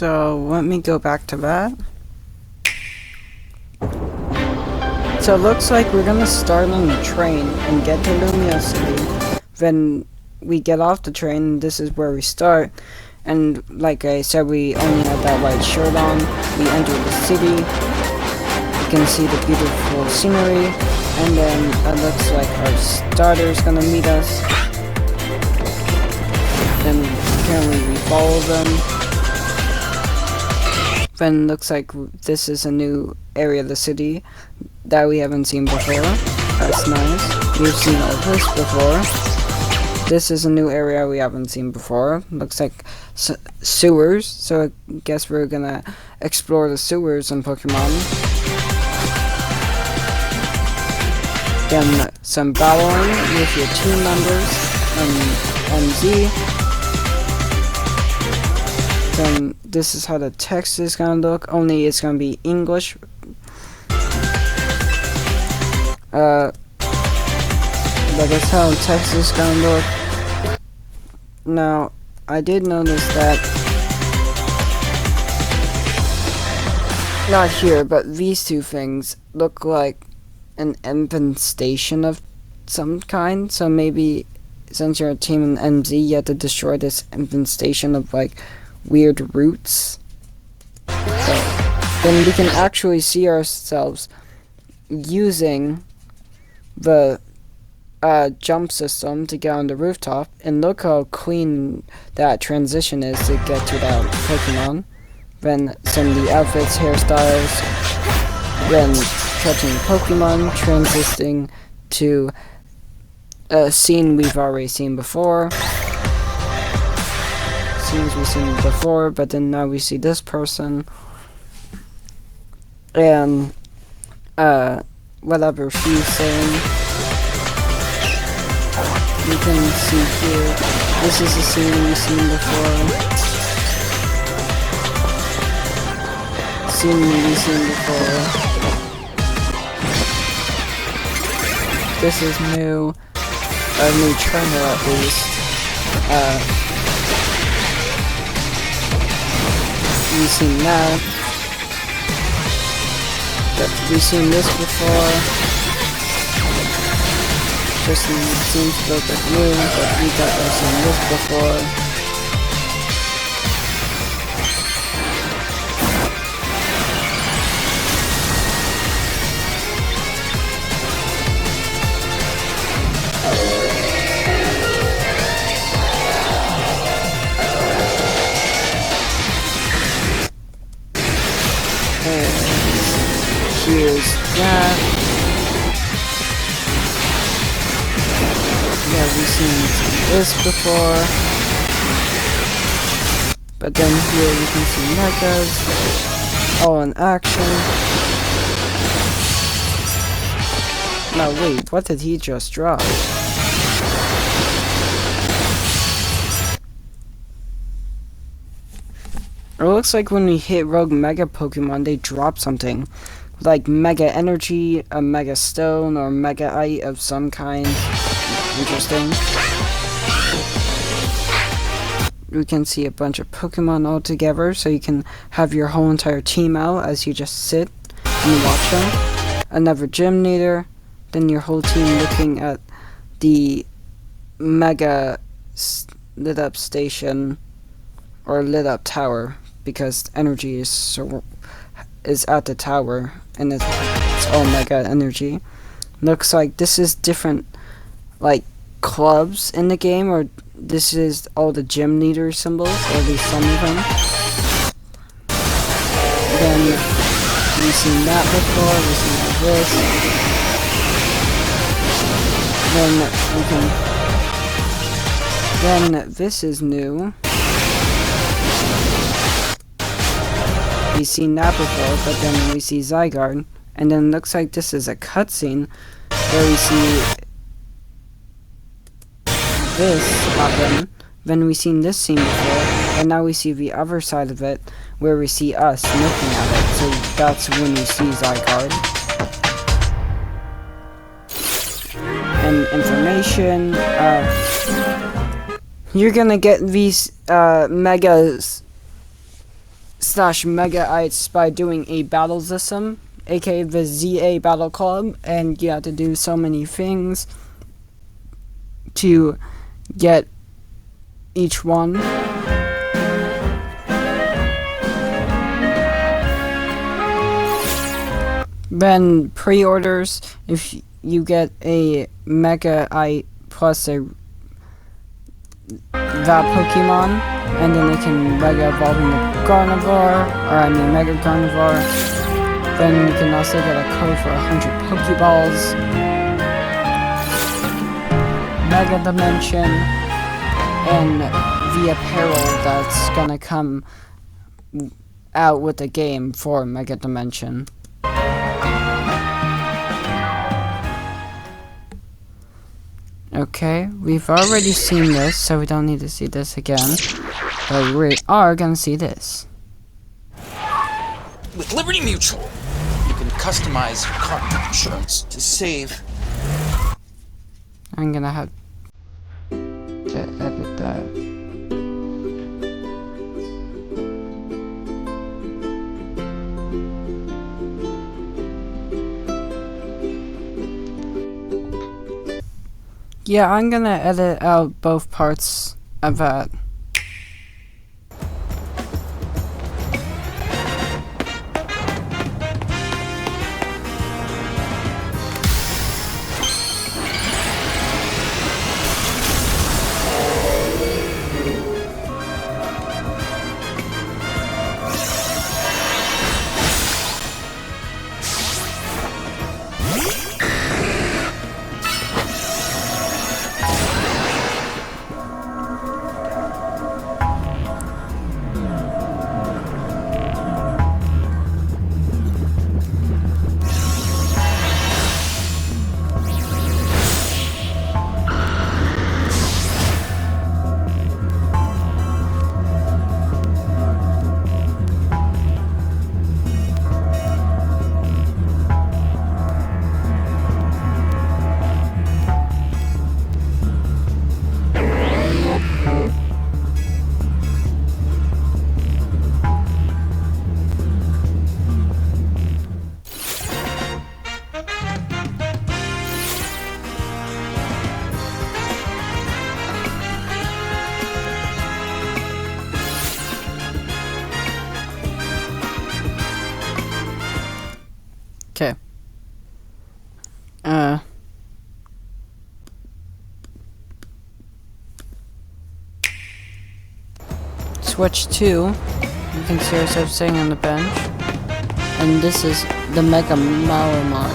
So let me go back to that. So it looks like we're gonna start on the train and get to Lumio City. Then we get off the train, this is where we start. And like I said, we only have that white shirt on. We enter the city. You can see the beautiful scenery. And then it looks like our starter's gonna meet us. Then apparently we follow them. Then looks like this is a new area of the city that we haven't seen before. That's nice. We've seen all this before. This is a new area we haven't seen before. Looks like sewers, so I guess we're gonna explore the sewers in Pokemon. Then some battling with your team members and MZ. Then this is how the text is gonna look, only it's gonna be English. That's how text is gonna look. Now, I did notice that, not here, but these two things look like an infestation of some kind, so maybe since you're a team in MZ, you have to destroy this infestation of like weird roots. So then we can actually see ourselves using the jump system to get on the rooftop, and look how clean that transition is to get to that Pokemon. Then some of the outfits, hairstyles, then catching Pokemon, transitioning to a scene we've already seen before. Scenes we've seen before, but then now we see this person. And whatever she's saying. You can see here, this is a scene we've seen before. Scene we've seen before. This is new. A new trainer at least. We've seen that. We've seen this before. Just seems to look like new, but we thought I've seen this before. And here's that. Yeah, we've seen this before, but then here you can see Megas, all in action. Now wait, what did he just drop? It looks like when we hit Rogue Mega Pokemon, they drop something. Like Mega Energy, a Mega Stone, or Mega Ite of some kind. Interesting. We can see a bunch of Pokemon all together, so you can have your whole entire team out as you just sit and watch them. Another gym leader, then your whole team looking at the Mega lit up station or lit up tower, because energy is at the tower and it's all Mega Energy. Looks like this is different like clubs in the game, or this is all the gym leader symbols, or at least some of them. Then we've seen that before, we've seen this. Then this is new. We've seen that before, but then we see Zygarde, and then it looks like this is a cutscene where we see this happen. Then we seen this scene before, and now we see the other side of it where we see us looking at it. So that's when we see Zygarde. And information, you're gonna get these megas slash Mega-ites by doing a battle system, aka the ZA Battle Club, and you have to do so many things to get each one. Then pre-orders, if you get a Mega-ite plus that Pokemon, and then they can Mega Evolve into Mega Gardevoir. Then you can also get a code for 100 Pokeballs, Mega Dimension, and the apparel that's gonna come out with the game for Mega Dimension. Okay, we've already seen this, so we don't need to see this again. But we are gonna see this. With Liberty Mutual, you can customize your car insurance to save. I'm gonna have to edit that. Yeah, I'm gonna edit out both parts of that. Okay. Switch 2. You can see ourselves sitting on the bench. And this is the Mega Malamar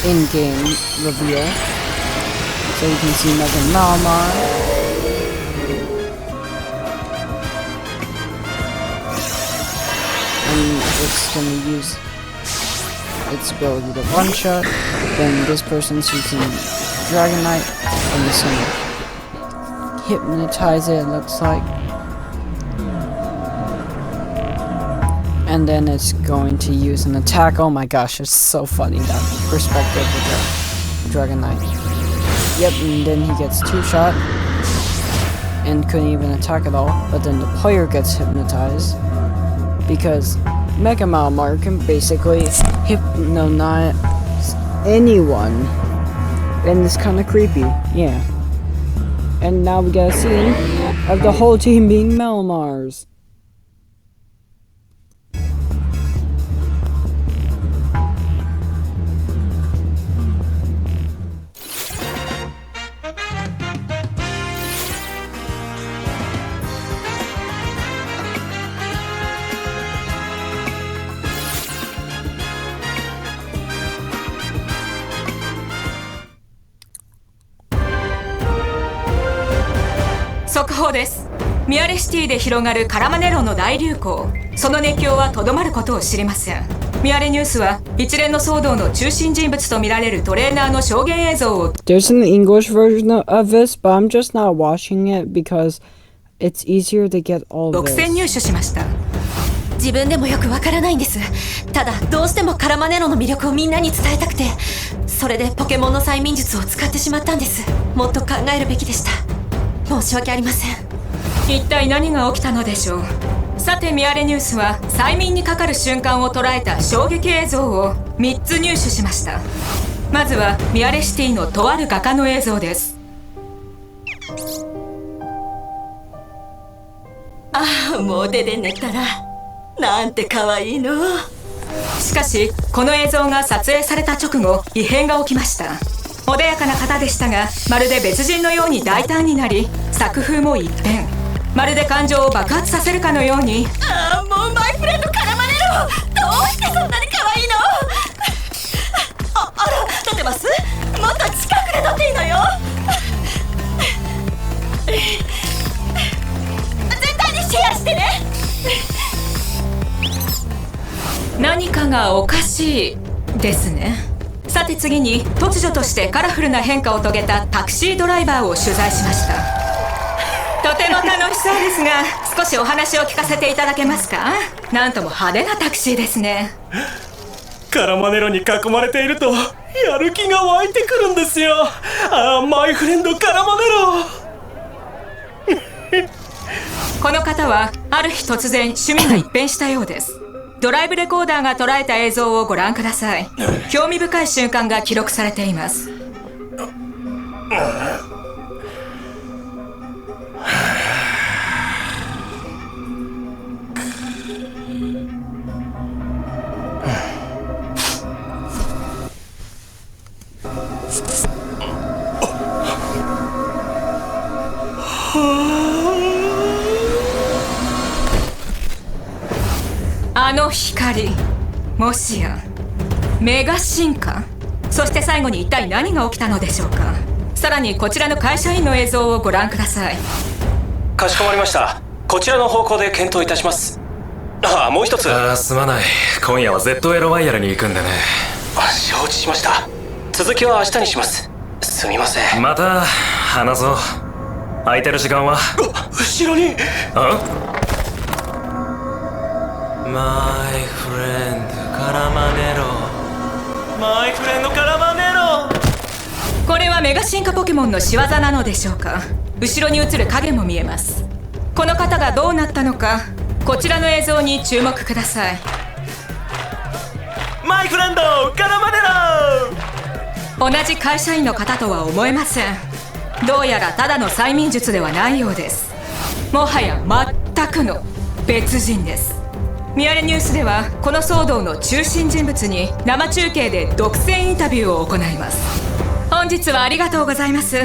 in-game reveal. So you can see Mega Malamar. And it's gonna use its ability to one-shot. Then this person's using Dragonite, and it's gonna hypnotize it looks like. And then it's going to use an attack. Oh my gosh, it's so funny, that perspective with the Dragonite. Yep, and then he gets 2-shot and couldn't even attack at all. But then the player gets hypnotized because Mega Malamar can basically hypnotize anyone. And it's kind of creepy, yeah. And now we got a scene of the whole team being Malamars.速報です。ミアレシティで広がるカラマネロの大流行。その熱狂はとどまることを知りません。ミアレニュースは一連の騒動の中心人物とみられるトレーナーの証言映像を There's an English version of this, but I'm just not watching it because it's easier to get all 独 this. 占入手しました。自分でもよくわからないんです。ただどうしてもカラマネロの魅力をみんなに伝えたくて、それでポケモンの催眠術を使ってしまったんです。もっと考えるべきでした。申し訳ありません。一体何が起きたのでしょう。さてミアレニュースは催眠にかかる瞬間を捉えた衝撃映像を3つ入手しました。まずはミアレシティのとある画家の映像です。ああ、もう手で寝たらなんて可愛いの。しかしこの映像が撮影された直後、異変が起きました。穏やかな方でしたが、まるで別人のように大胆になり、作風も一変。まるで感情を爆発させるかのように。ああ、もうマイフレンドカラマネロ、どうしてそんなに可愛いの。あら、撮ってます？もっと近くで撮っていいのよ。絶対にシェアしてね。何かがおかしいですね。さて次に、突如としてカラフルな変化を遂げたタクシードライバーを取材しました。とても楽しそうですが、少しお話を聞かせていただけますか？なんとも派手なタクシーですね。カラマネロに囲まれているとやる気が湧いてくるんですよ。ああ、マイフレンドカラマネロ。この方はある日突然趣味が一変したようです。ドライブレコーダーが捉えた映像をご覧ください。興味深い瞬間が記録されています。あの光、もしやメガ進化？そして最後に一体何が起きたのでしょうか。さらにこちらの会社員の映像をご覧ください。かしこまりました。こちらの方向で検討いたします。ああ、もう一つ。すまない、今夜は Z-A ロワイヤルに行くんでね。承知しました。続きは明日にします。すみません。また話そう。空いてる時間は？後ろに。マイフレンドカラマネロ、マイフレンドカラマネロ。これはメガ進化ポケモンの仕業なのでしょうか。後ろに映る影も見えます。この方がどうなったのか、こちらの映像に注目ください。マイフレンドカラマネロ。同じ会社員の方とは思えません。どうやらただの催眠術ではないようです。もはや全くの別人です。ミアレニュースではこの騒動の中心人物に生中継で独占インタビューを行います。本日はありがとうございます。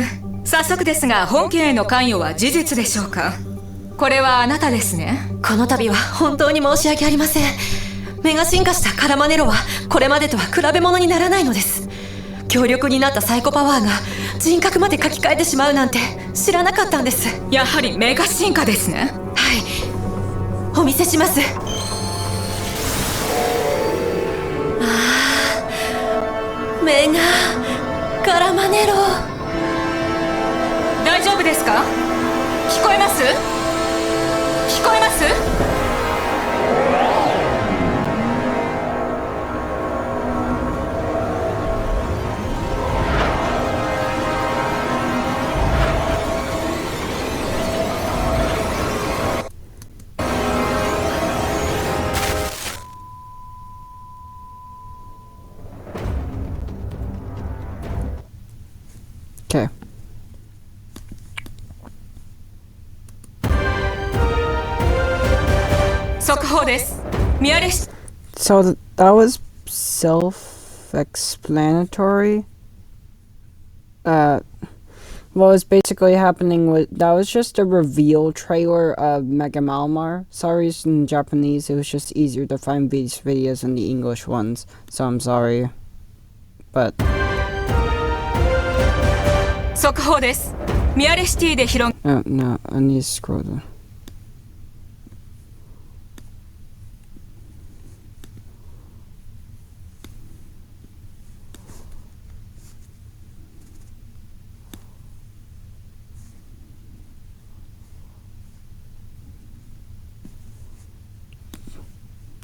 早速ですが、本件への関与は事実でしょうか？これはあなたですね。この度は本当に申し訳ありません。メガ進化したカラマネロはこれまでとは比べ物にならないのです。強力になったサイコパワーが人格まで書き換えてしまうなんて知らなかったんです。やはりメガ進化ですね。はい、お見せします。メガカラマネロ。大丈夫ですか？聞こえます？聞こえます？Okay. So that was self-explanatory. What was basically happening was that was just a reveal trailer of Mega Malmar. Sorry, it's in Japanese. It was just easier to find these videos than the English ones, so I'm sorry. But 速報です。ミアレシティで広が no, I need to scroll down.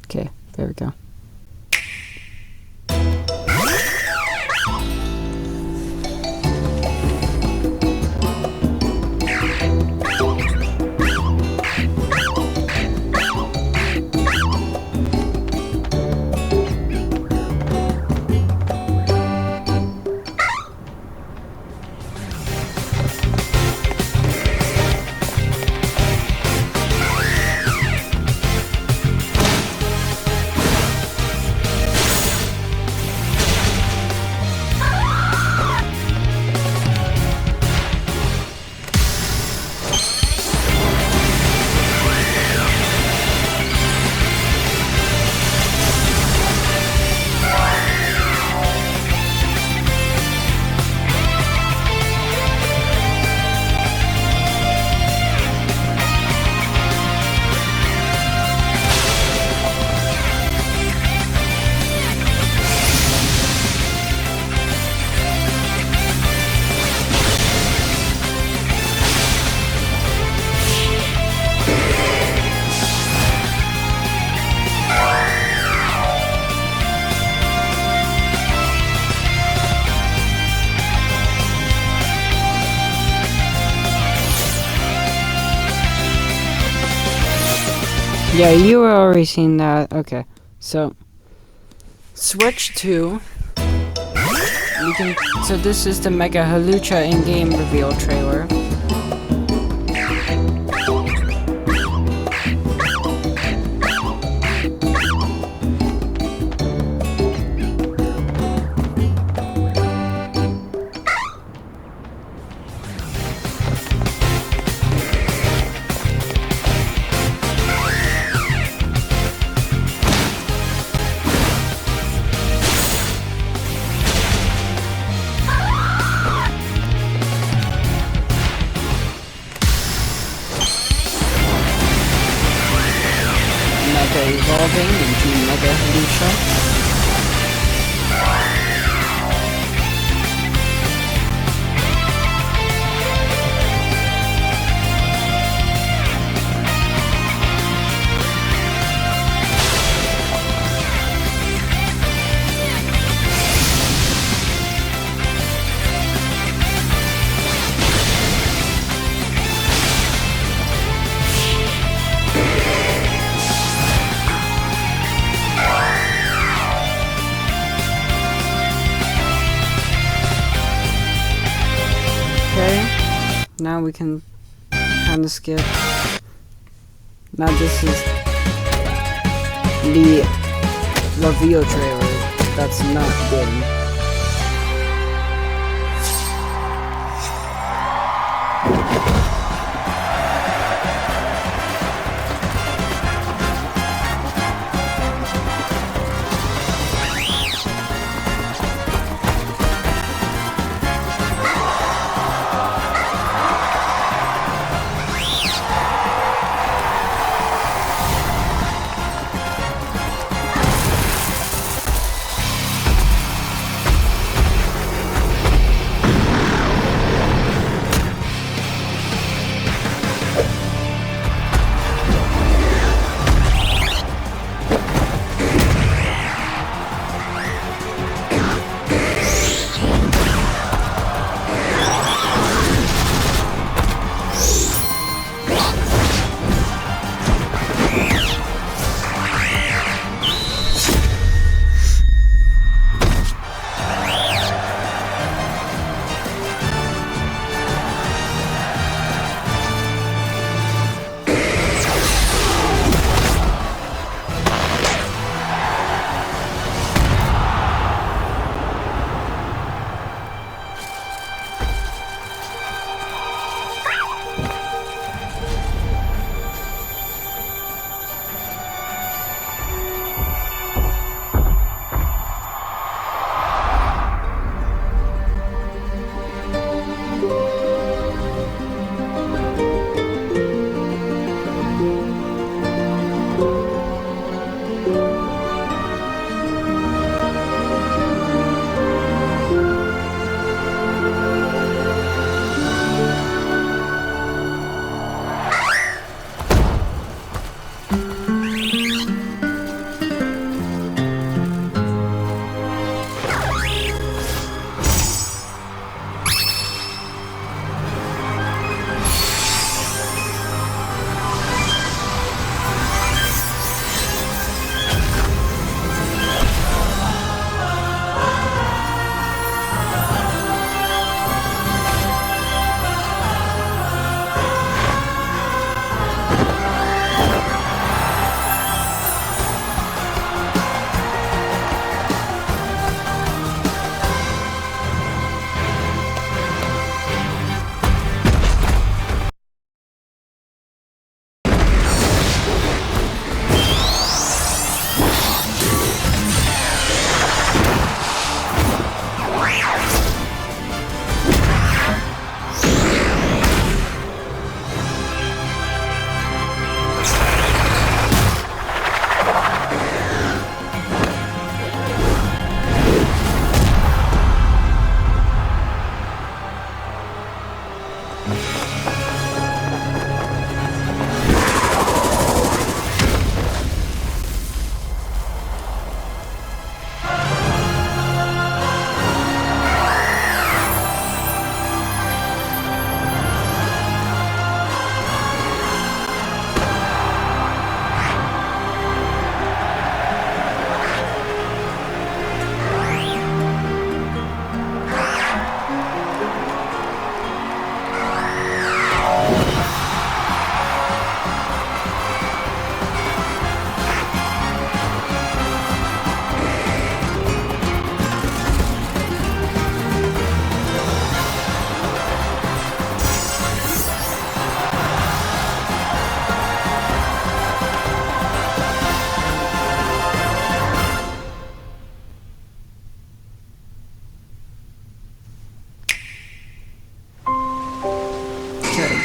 Okay, there we go. Yeah, you were already seeing that. Okay, so switch to. So this is the Mega Halucha in-game reveal trailer. Evolving into Mega Halucha. Okay, now we can kind of skip. Now this is the reveal trailer. That's not good.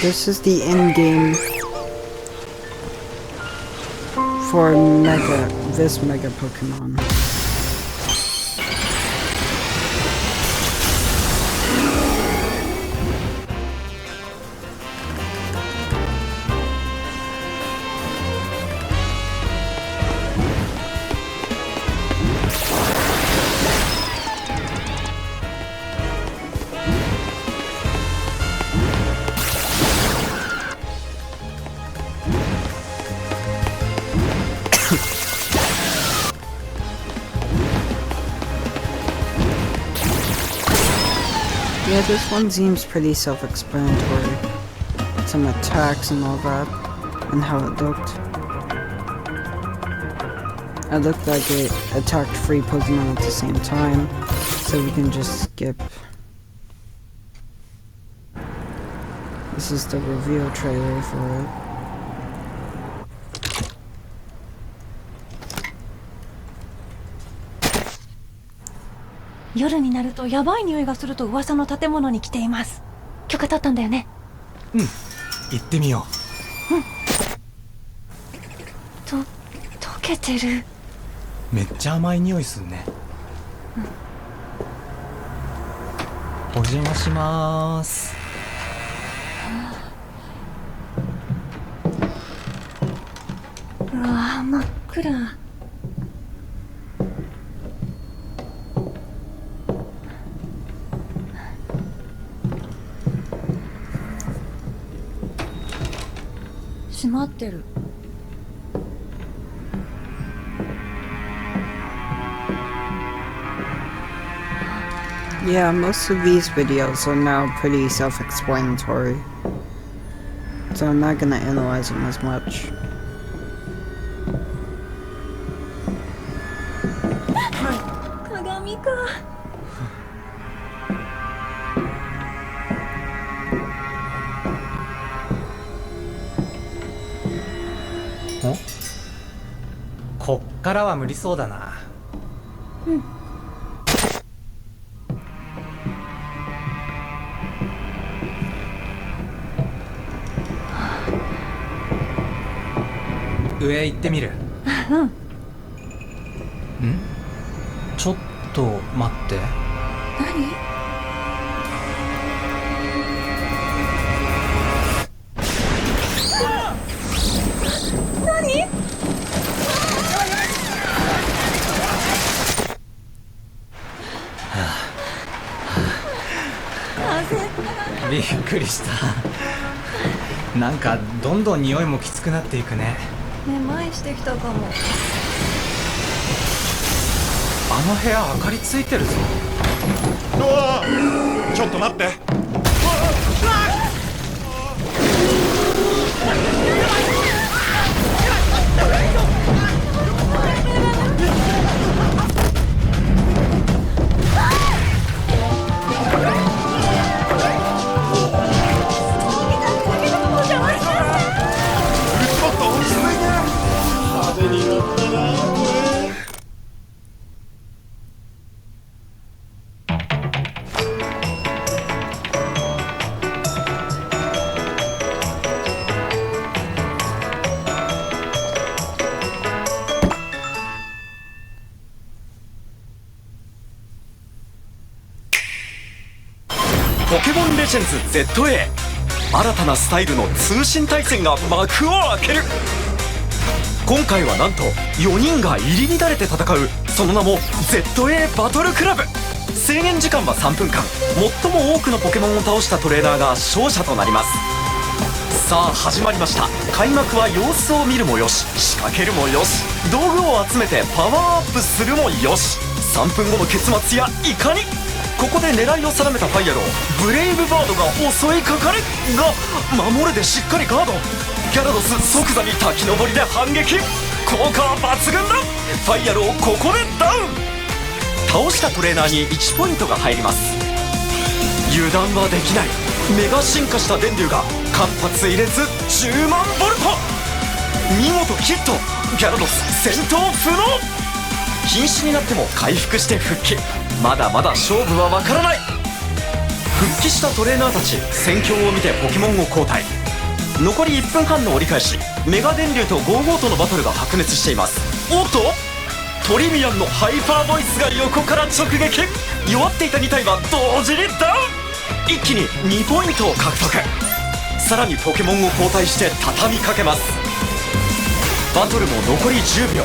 This is the end game for this mega Pokemon. Yeah, this one seems pretty self-explanatory. Some attacks and all that, and how it looked. It looked like it attacked 3 Pokemon at the same time, so we can just skip. This is the reveal trailer for it. 夜になるとやばい匂いがすると噂の建物に来ています。許可取ったんだよね。うん、行ってみよう。うん。溶けてる。めっちゃ甘い匂いするね。お邪魔します。うわ、真っ暗。閉まってる。Yeah, most of these videos are now pretty self-explanatory, so I'm not gonna analyze them as much. Oh? こっからは無理そうだな。うん。上行ってみる。うん。ん？ちょっと待って。何？びっくりした。なんかどんどん匂いもきつくなっていくね。めまいしてきたかも。あの部屋明かりついてるぞ。うわー、ちょっと待って。ポケモンレジェンズ Z-A 新たなスタイルの通信対戦が幕を開ける。今回はなんと4人が入り乱れて戦う、その名も Z-A バトルクラブ。制限時間は3分間、最も多くのポケモンを倒したトレーナーが勝者となります。さあ始まりました。開幕は様子を見るもよし、仕掛けるもよし、道具を集めてパワーアップするもよし、3分後の結末やいかに。ここで狙いを定めたファイヤロー、ブレイブバードが襲いかかるが、守るでしっかりガード。ギャラドス即座に滝登りで反撃、効果は抜群だ。ファイヤローここでダウン。倒したトレーナーに1ポイントが入ります。油断はできない。メガ進化した電流が間髪入れず10万ボルト。見事ヒット。ギャラドス戦闘不能。瀕死になっても回復して復帰。まだまだ勝負はわからない。復帰したトレーナーたち戦況を見てポケモンを交代。残り1分半の折り返し、メガ電流と55とのバトルが白熱しています。おっとトリミアンのハイパーボイスが横から直撃。弱っていた2体は同時にダウン。一気に2ポイントを獲得。さらにポケモンを交代して畳みかけます。バトルも残り10秒。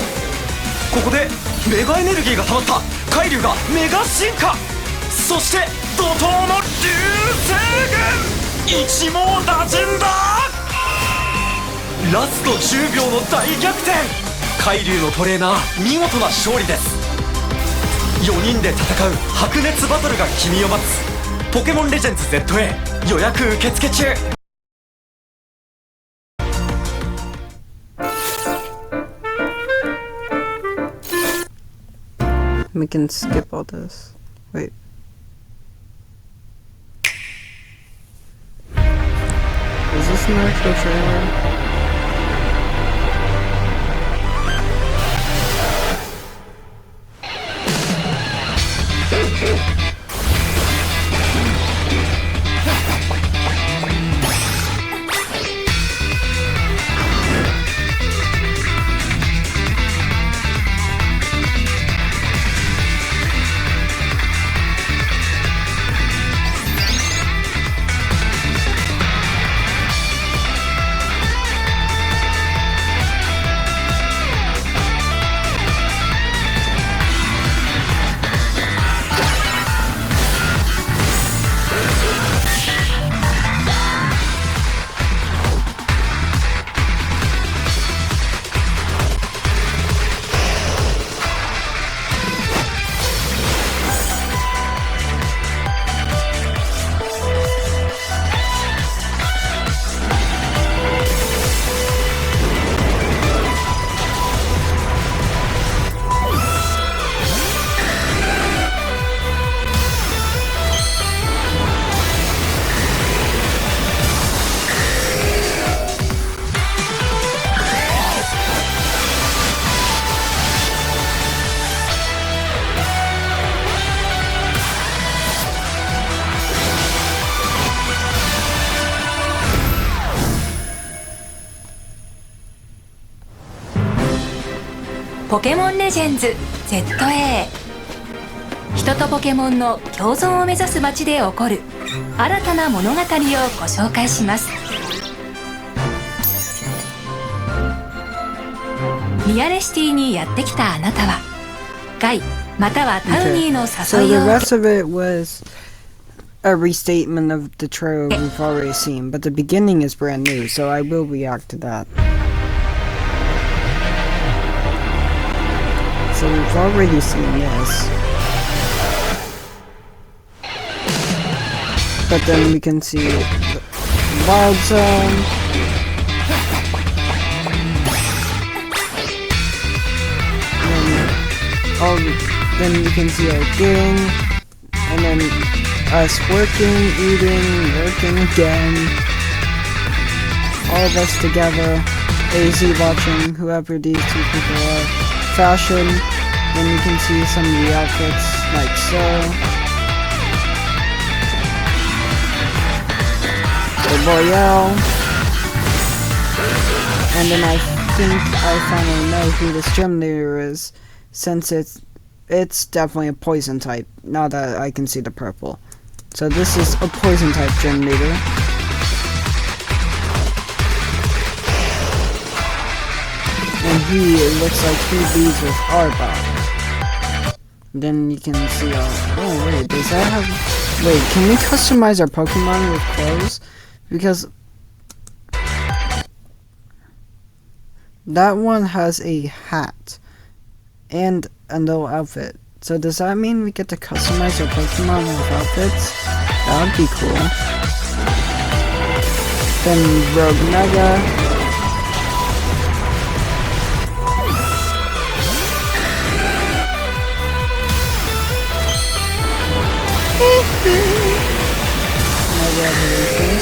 ここでメガエネルギーが溜まった海竜がメガ進化。そして怒涛の流星群、一網打尽だ。ラスト10秒の大逆転。海竜のトレーナー見事な勝利です。4人で戦う白熱バトルが君を待つポケモンレジェンズ Z-A 予約受付中。We can skip all this. Wait. Is this an actual trailer? Pokémon Legends Z-A。 人とポケモンの共存を目指す街で起こる新たな物語をご紹介します。ミアレシティにやってきたあなたはガイまたはタウニーの So 誘 the いを受 rest of it was a restatement of the trailer we've already seen, but the beginning is brand new, so I will react to that. So we've already seen this. But then we can see the Wild Zone. Then we can see our gang. And then us working, eating, working again. All of us together. AZ watching whoever these two people are. Fashion. Then you can see some of the outfits like so. The Royale. And then I think I finally know who this gym leader is, since it's definitely a poison type, now that I can see the purple. So this is a poison type gym leader. And he looks like he leads with Arbok. Then you can see oh wait, does that have... Wait, can we customize our Pokemon with clothes? Because that one has a hat and a no outfit. So does that mean we get to customize our Pokemon with outfits? That would be cool. Then Rogue Mega. Mega Evolution.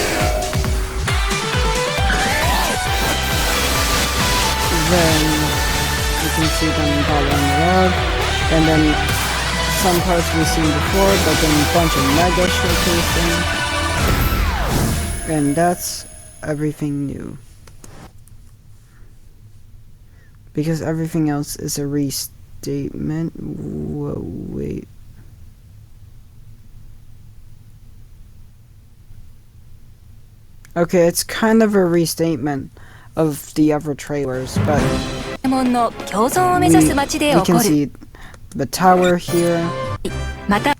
Then you can see them following the road, and then some parts we've seen before, but then a bunch of mega showcasing. And that's everything new. Because everything else is a restatement. Whoa, wait. Okay, it's kind of a restatement of the other trailers, but we can see the tower here. また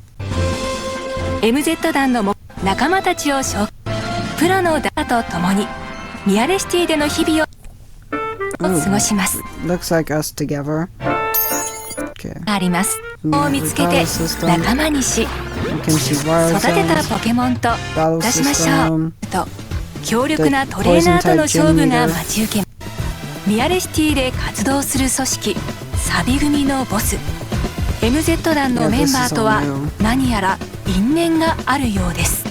MZ 団の仲間たちを紹介。プロのダーと共にミアレシティでの日々を過ごします。Looks like us together. Okay. あります。を見つけて仲間にし、育てたポケモンと出しましょう。と強力なトレーナーとの勝負が待ち受け。ミアレシティで活動する組織サビ組のボス MZ 団のメンバーとは何やら因縁があるようです。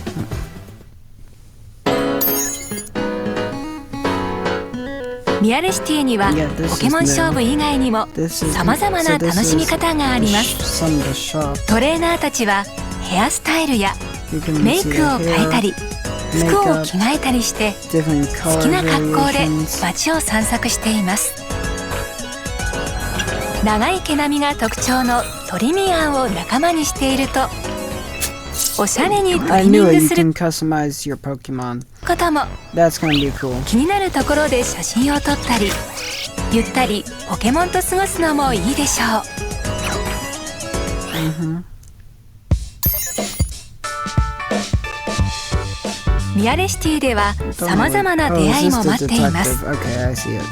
ミアレシティにはポケモン勝負以外にもさまざまな楽しみ方があります。トレーナーたちはヘアスタイルやメイクを変えたり服を着替えたりして好きな格好で街を散策しています。長い毛並みが特徴のトリミアンを仲間にしているとおしゃれにトリミングすることも気になるところで写真を撮ったりゆったりポケモンと過ごすのもいいでしょう。ミアレシティではさまざまな出会いも待っています。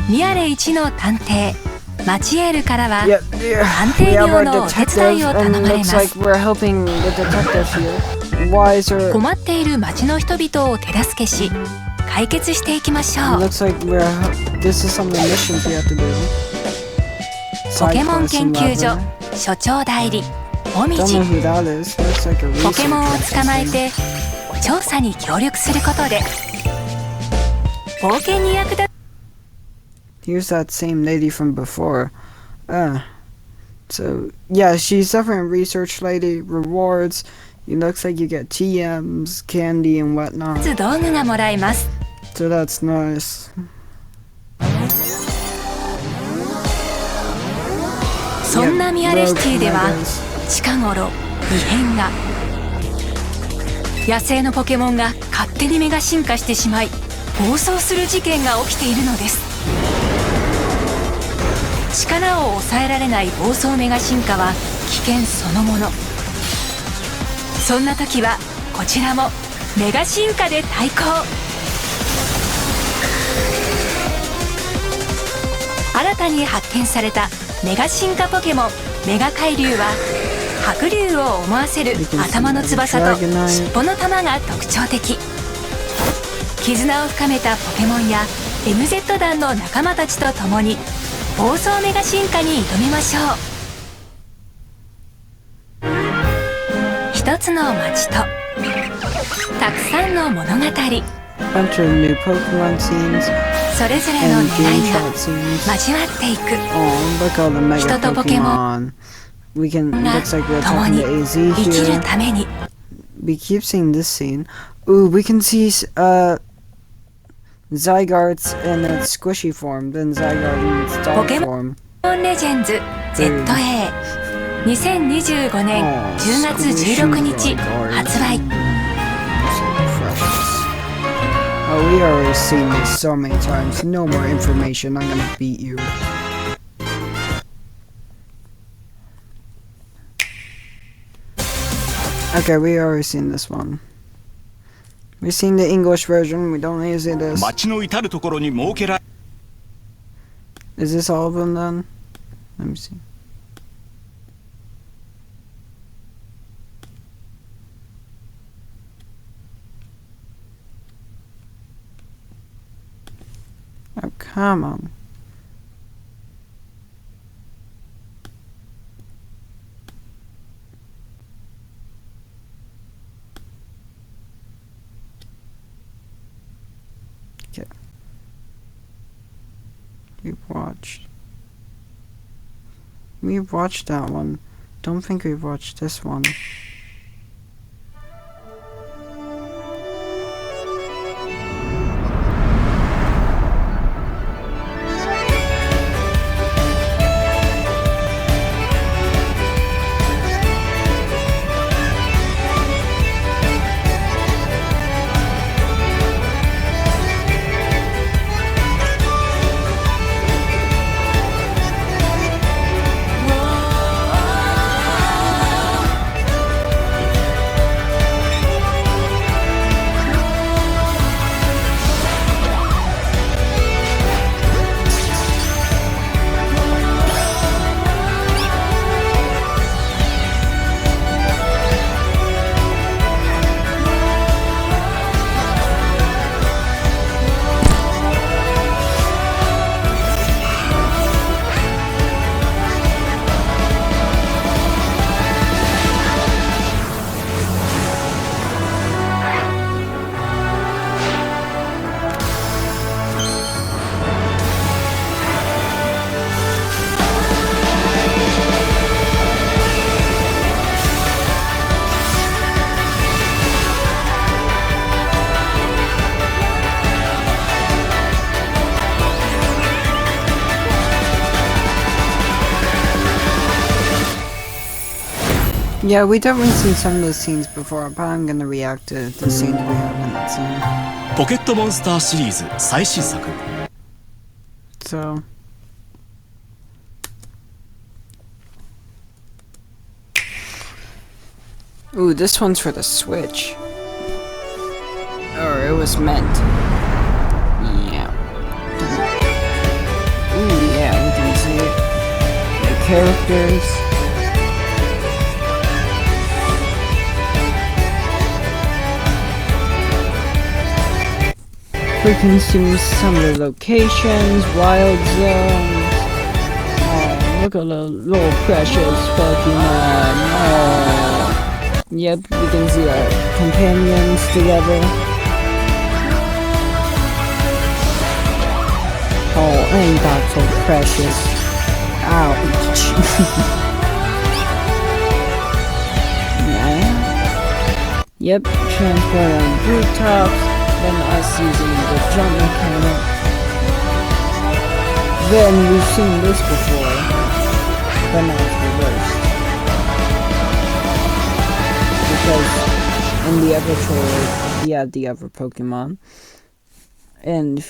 ミアレ一の探偵マチエールからは探偵業のお手伝いを頼まれます。困っている町の人々を手助けし解決していきましょう。ポケモン研究所所長代理もみじ。ポケモンを捕まえて調査に協力することで冒険に役立つ。Here's that same lady from before. So yeah, she's definitely a research lady. Rewards. It looks like you get TMs, candy, and whatnot. 道具がもらえます。So that's nice. そんなミアレシティでは近頃異変が。野生のポケモンが勝手にメガ進化してしまい暴走する事件が起きているのです。力を抑えられない暴走メガ進化は危険そのもの。そんな時はこちらもメガ進化で対抗。新たに発見されたメガ進化ポケモンメガ海竜は白竜を思わせる頭の翼と尻尾の玉が特徴的。絆を深めたポケモンや MZ 団の仲間たちと共に暴走メガ進化に挑みましょう。一つの街とたくさんの物語、それぞれの狙いが交わっていく。人とポケモンが共に生きるために。 We keep seeing this scene. Ooh, we can see Zygarde's in its squishy form, then Zygarde in its dog form. Pokémon Legends Z-A 2025年10月16日発売。Oh, we already seen this so many times. No more information. I'm gonna beat you. Okay, we already seen this one. We've seen the English version. We don't need to see this. Is this all of them then? Let me see. Oh, come on. Okay. We've watched that one. don't think we've watched this one. Yeah, we definitely seen some of those scenes before, but I'm gonna react to the scenes we haven't seen. ポケットモンスターシリーズ最新作 So... Ooh, this one's for the Switch. Or it was meant. Yeah. Ooh, yeah, we can see it. The characters. We can see some of the locations, wild zones. Oh, look at the little precious Pokemon. Oh. Yep, we can see our companions together. Oh, ain't that so precious. Ouch. Yeah. Yep, transport on rooftops. Then us using the jump mechanic. Then we've seen this before, but now it's reversed. Because in the other trailer, he had the other Pokemon. And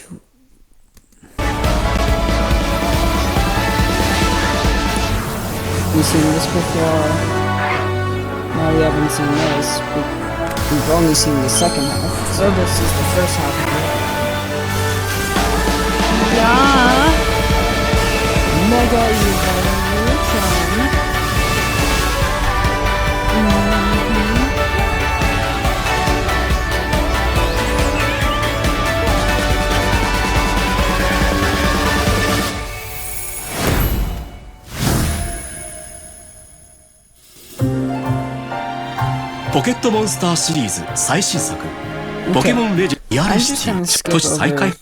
we've seen this before. Now we haven't seen this. We've only seen the second half, so this is the first half of it. Yeah! Mega Evolution!ポケットモンスターシリーズ最新作ポケモンレジェンドミアレシティ都市再開こ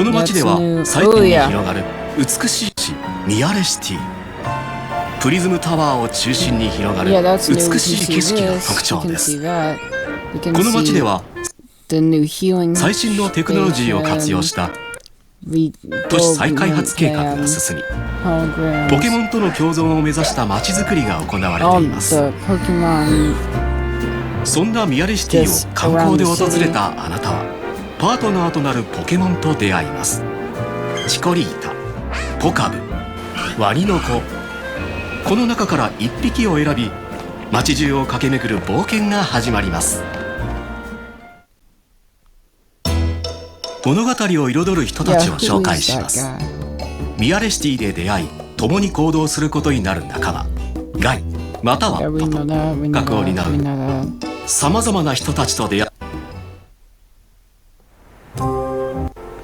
の街では最近に広がる美しい地ミアレシティプリズムタワーを中心に広がる美しい景色が特徴ですこの街では最新のテクノロジーを活用した都市再開発計画が進みポケモンとの共存を目指した街づくりが行われていますそんなミアレシティを観光で訪れたあなたはパートナーとなるポケモンと出会いますチコリータ、ポカブ、ワニの子この中から1匹を選び街中を駆け巡る冒険が始まります物語を彩る人たちを紹介しますミアレシティで出会い共に行動することになる仲間ガイまたはパト核を担うさまざまな人たちと出会い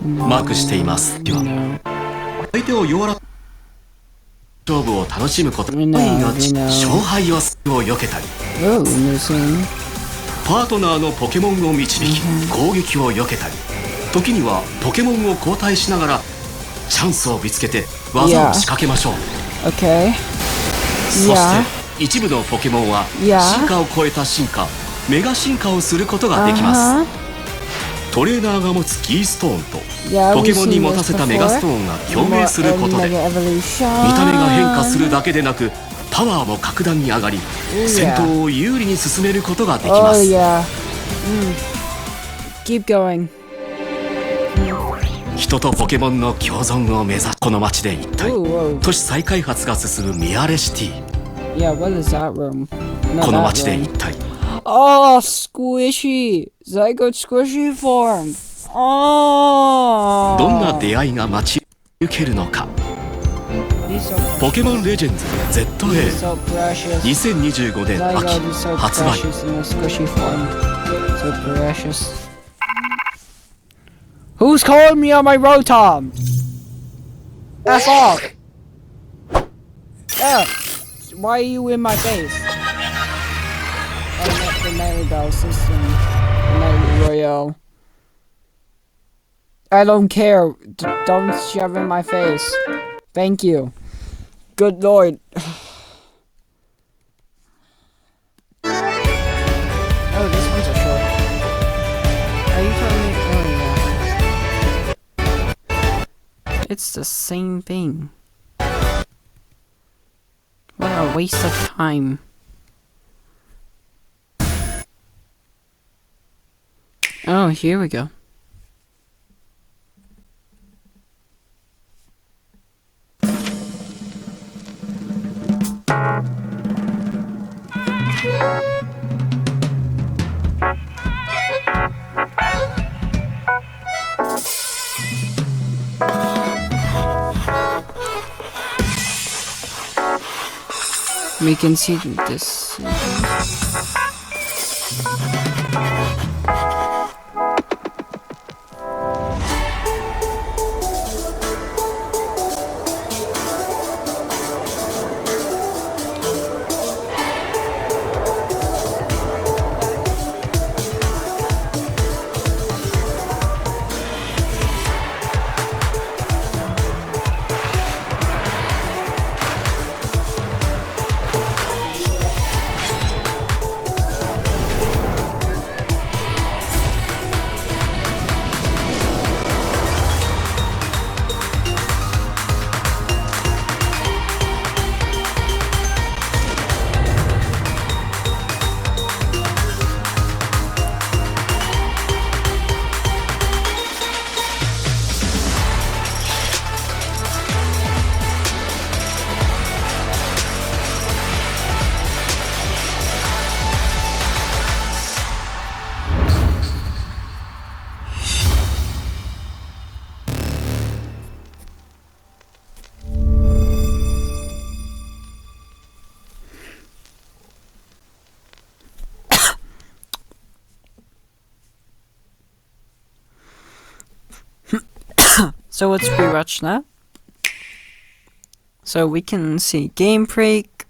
マークしていますでは相手を弱ら勝負を楽しむこと勝敗を避けたりパートナーのポケモンを導き攻撃を避けたり時にはポケモンを交代しながらチャンスを見つけて技を仕掛けましょう。Okay. そして一部のポケモンは進化を超えた進化、メガ進化をすることができます。トレーナーが持つキーストーンとポケモンに持たせたメガストーンが共鳴することで見た目が変化するだけでなくパワーも格段に上がり、戦闘を有利に進めることができます。Keep going. 人とポケモンの共存を目指すこの街で一体都市再開発が進むミアレシティ。この街で一体Squishy! Zygote Squishy form! どんな出会いが待ち受けるのか。ポケモンレジェンズ Z-A 2025年秋発売。Who's calling me on my Rotom? F off! Why are you in my face? I'm not the Nightly Battle System. Nightly Royale. I don't care. Don't shove in my face. Thank you. Good lord. Oh, this one's a short. Are you telling me? Oh, yeah. It's the same thing. What a waste of time. Oh, here we go. We can see this. So let's rewatch that. So we can see Game Freak,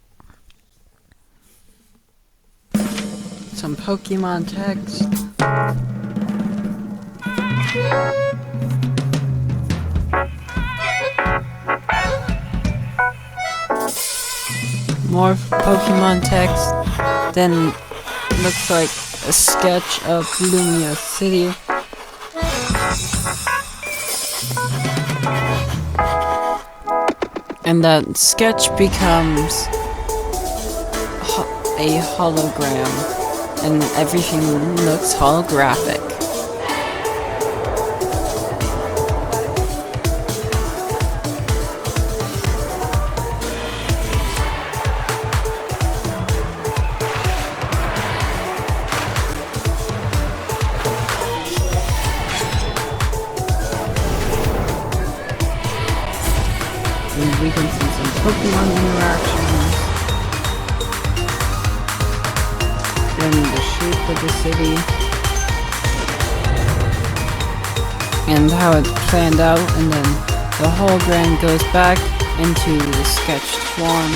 some Pokemon text, more Pokemon text, then looks like a sketch of Lumia City. And that sketch becomes a hologram, and everything looks holographic. We can see some Pokemon interactions, then the shape of the city, and how it planned out, and then the hologram goes back into the sketched form,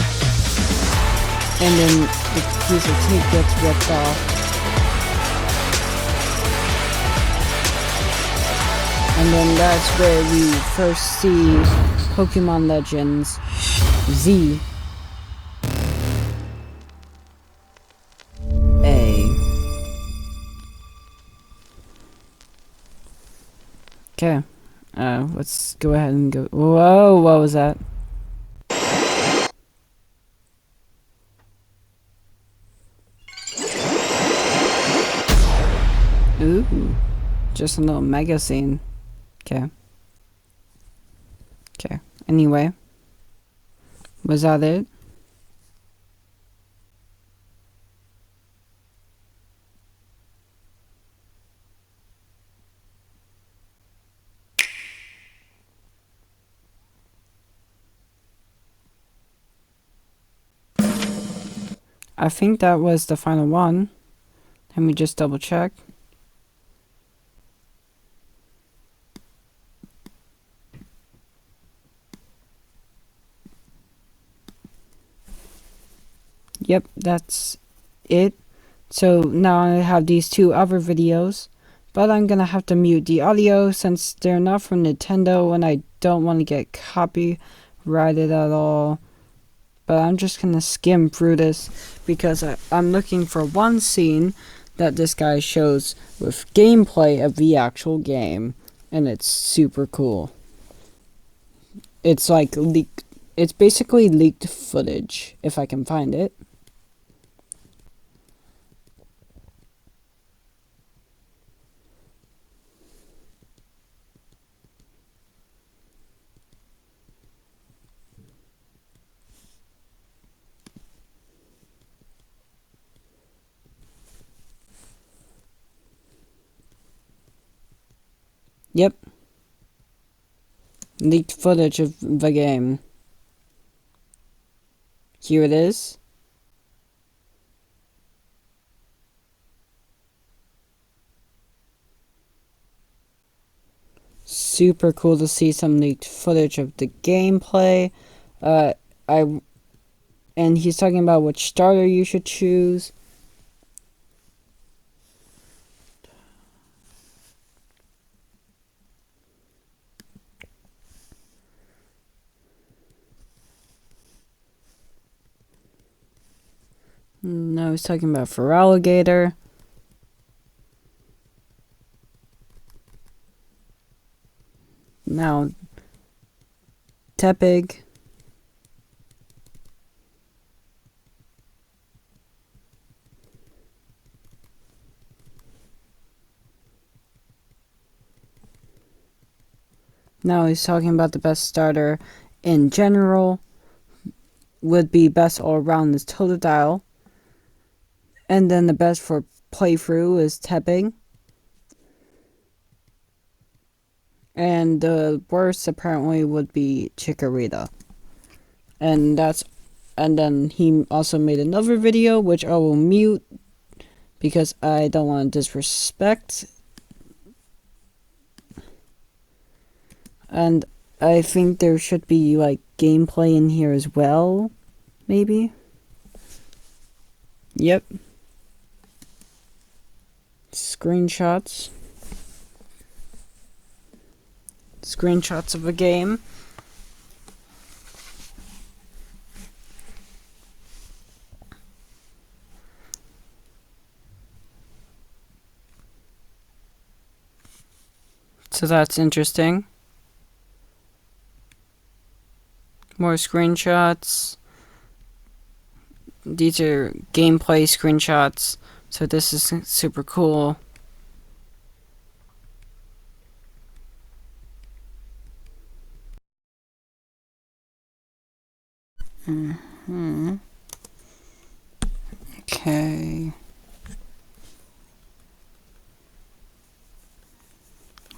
and then the piece of tape gets ripped off. And then that's where we first see Pokémon Legends Z. Okay. Let's go ahead and go. Whoa, what was that? Ooh. Just a little mega scene. Okay. Okay. Anyway. Was that it? I think that was the final one. Let me just double check. Yep, that's it. So now I have these two other videos, but I'm gonna have to mute the audio since they're not from Nintendo and I don't want to get copyrighted at all. But I'm just gonna skim through this because I'm looking for one scene that this guy shows with gameplay of the actual game, and it's super cool. It's like leaked. It's basically leaked footage, if I can find it. Yep. Leaked footage of the game. Here it is. Super cool to see some leaked footage of the gameplay. And he's talking about which starter you should choose. No, he's talking about Feraligatr. Now, Tepig. Now he's talking about the best starter in general. Would be best all around is Totodile. And then the best for playthrough is Tepig. And the worst apparently would be Chikorita. And then he also made another video which I will mute because I don't want to disrespect. And I think there should be like gameplay in here as well, maybe. Yep. Screenshots of a game. So that's interesting. More screenshots. These are gameplay screenshots. So this is super cool. Okay.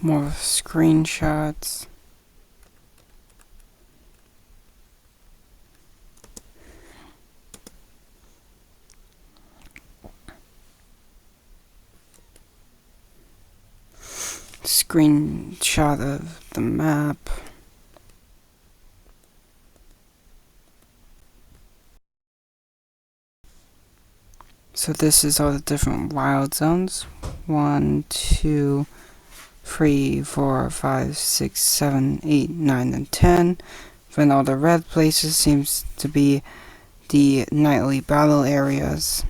More screenshots. Screenshot of the map. So this is all the different wild zones. 1, 2, 3, 4, 5, 6, 7, 8, 9, and 10. Then all the red places seems to be the nightly battle areas.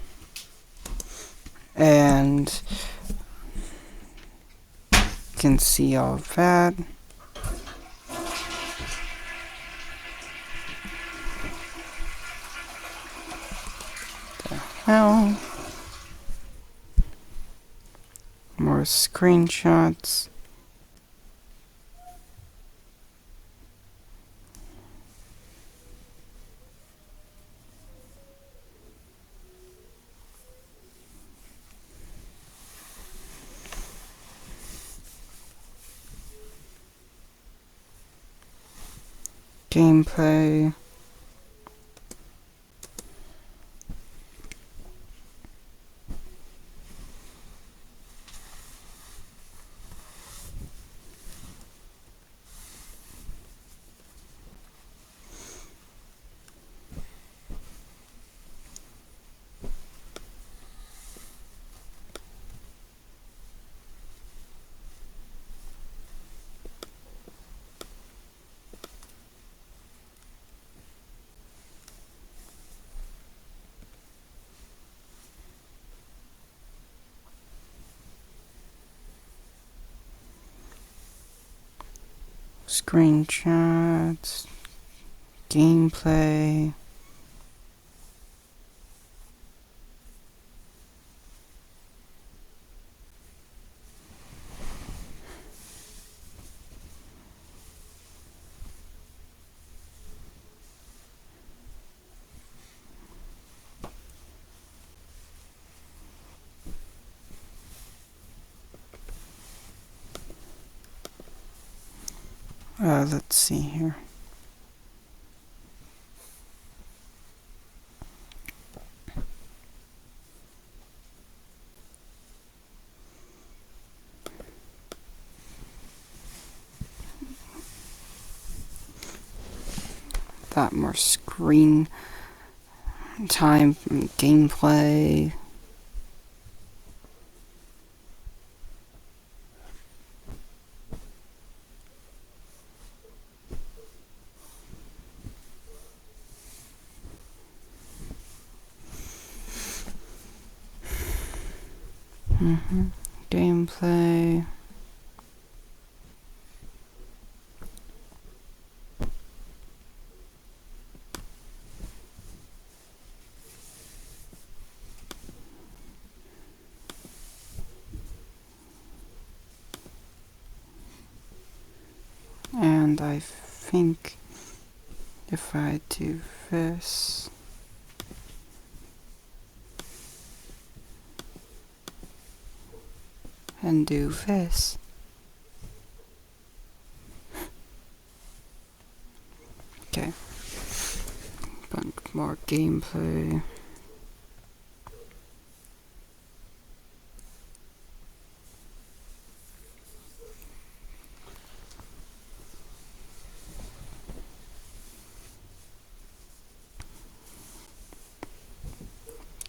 And can see all of that. The hell? More screenshots. Gameplay. Screenshots, gameplay. Let's see here. That more screen time, gameplay. Gameplay. And I think if I do this, and do this, okay, but more gameplay.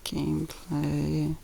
Gameplay.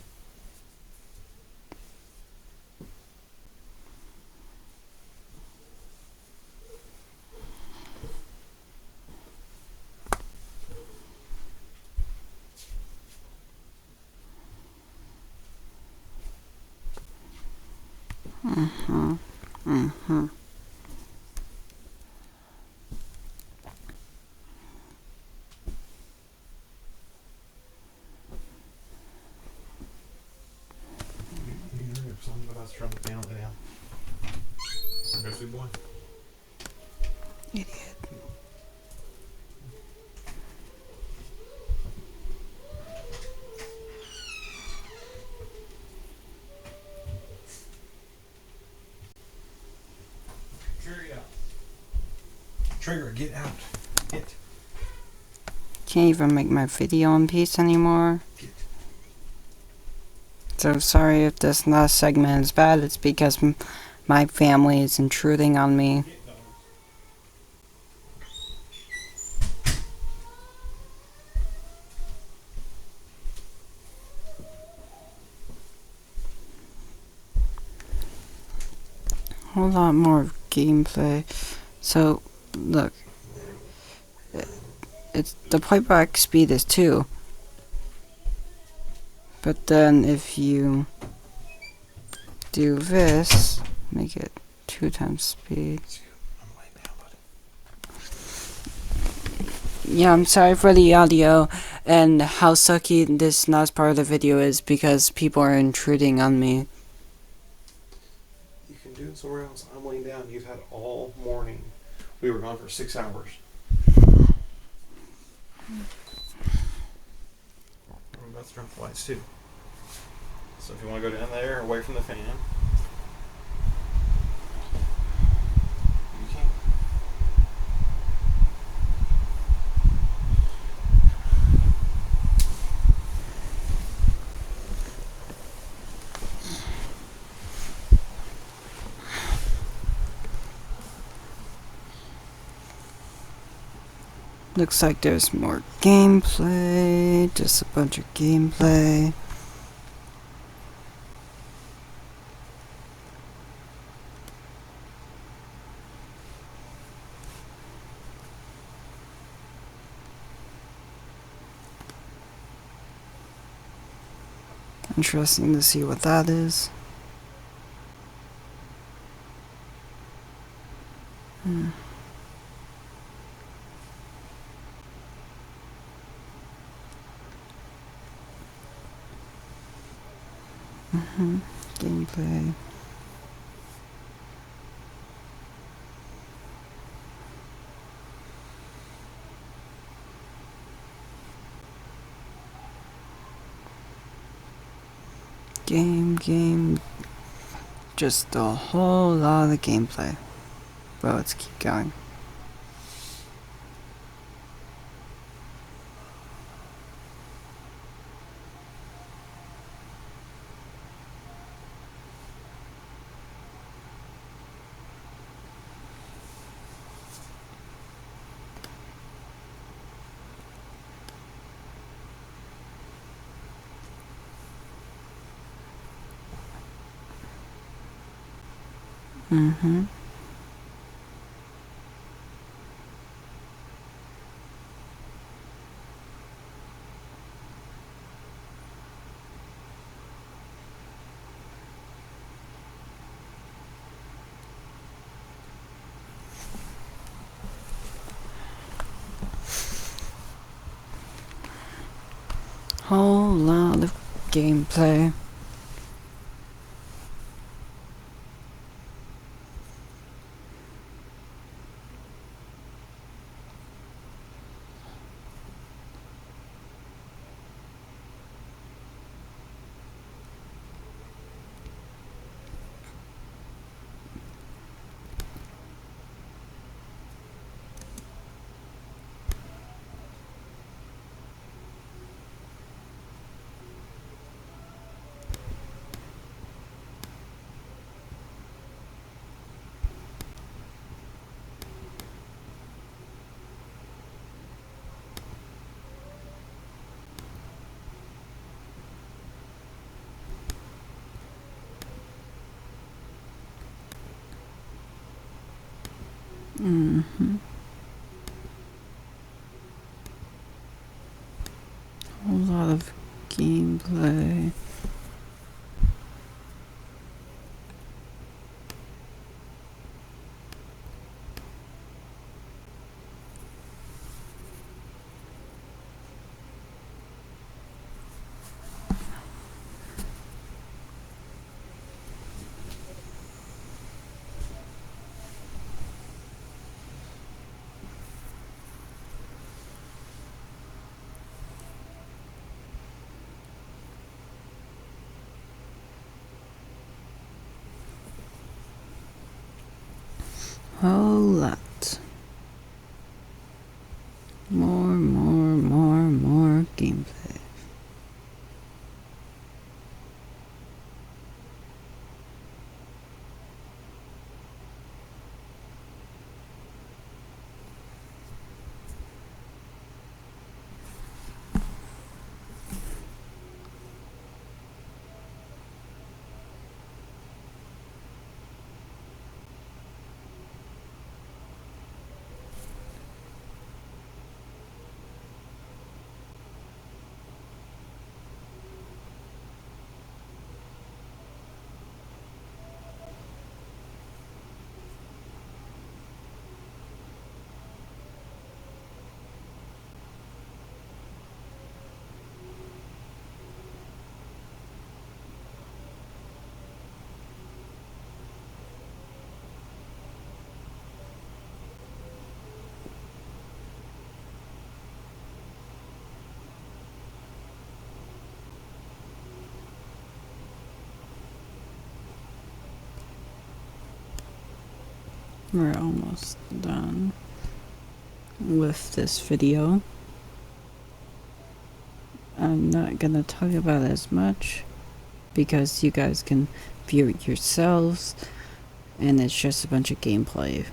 Idiot. Trigger, get out. Get. Can't even make my video in peace anymore. So sorry if this last segment is bad, it's because my family is intruding on me. A lot more gameplay. So, look. It's the playback speed is 2. But then if you do this, Make it 2 times speed. Yeah, I'm sorry for the audio and how sucky this last part of the video is because people are intruding on me. You can do it somewhere else. I'm laying down. You've had all morning. We were gone for 6 hours. We're about to turn off the lights too. So if you want to go down there, away from the fan, you can. Looks like there's more gameplay, just a bunch of gameplay. Interesting to see what that is. Gameplay. Game. Just a whole lot of gameplay. Well, let's keep going. Whole lot of gameplay. A lot of gameplay. Whole lot. More gameplay. we're almost done with this video. I'm not gonna talk about it as much because you guys can view it yourselves, and it's just a bunch of gameplay.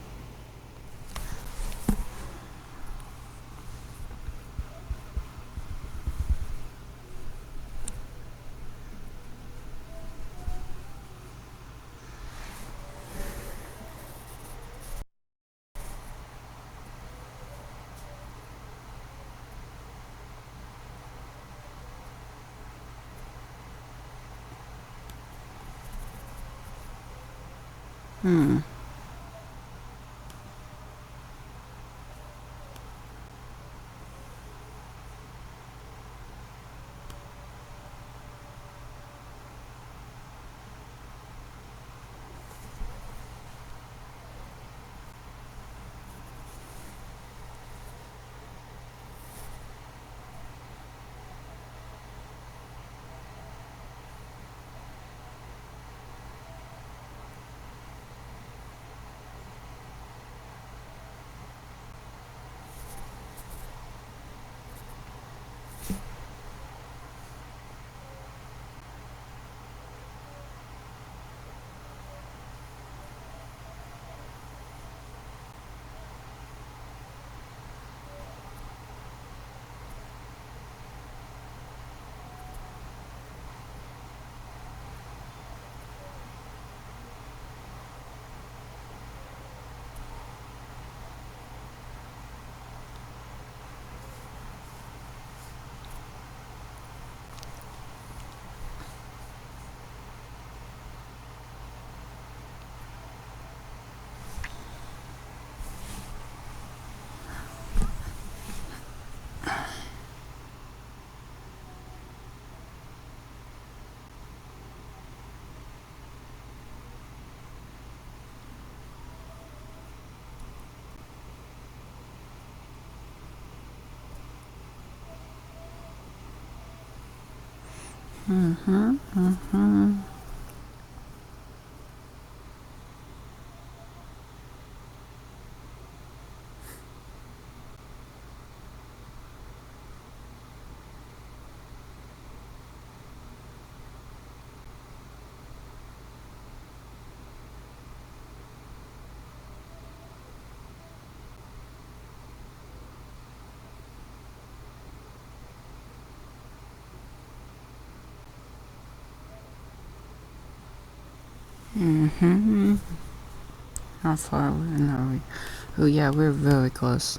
How far are we? Oh yeah, we're really close.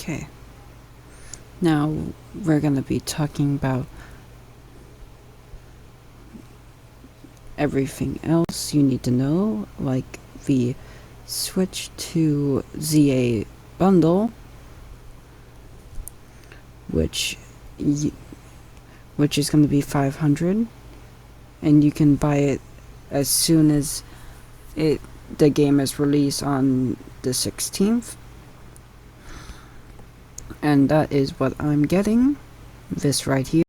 Okay. Now we're gonna be talking about everything else you need to know, like the Switch to Z-A bundle, which is going to be 500, and you can buy it as soon as the game is released on the 16th. And that is what I'm getting, this right here.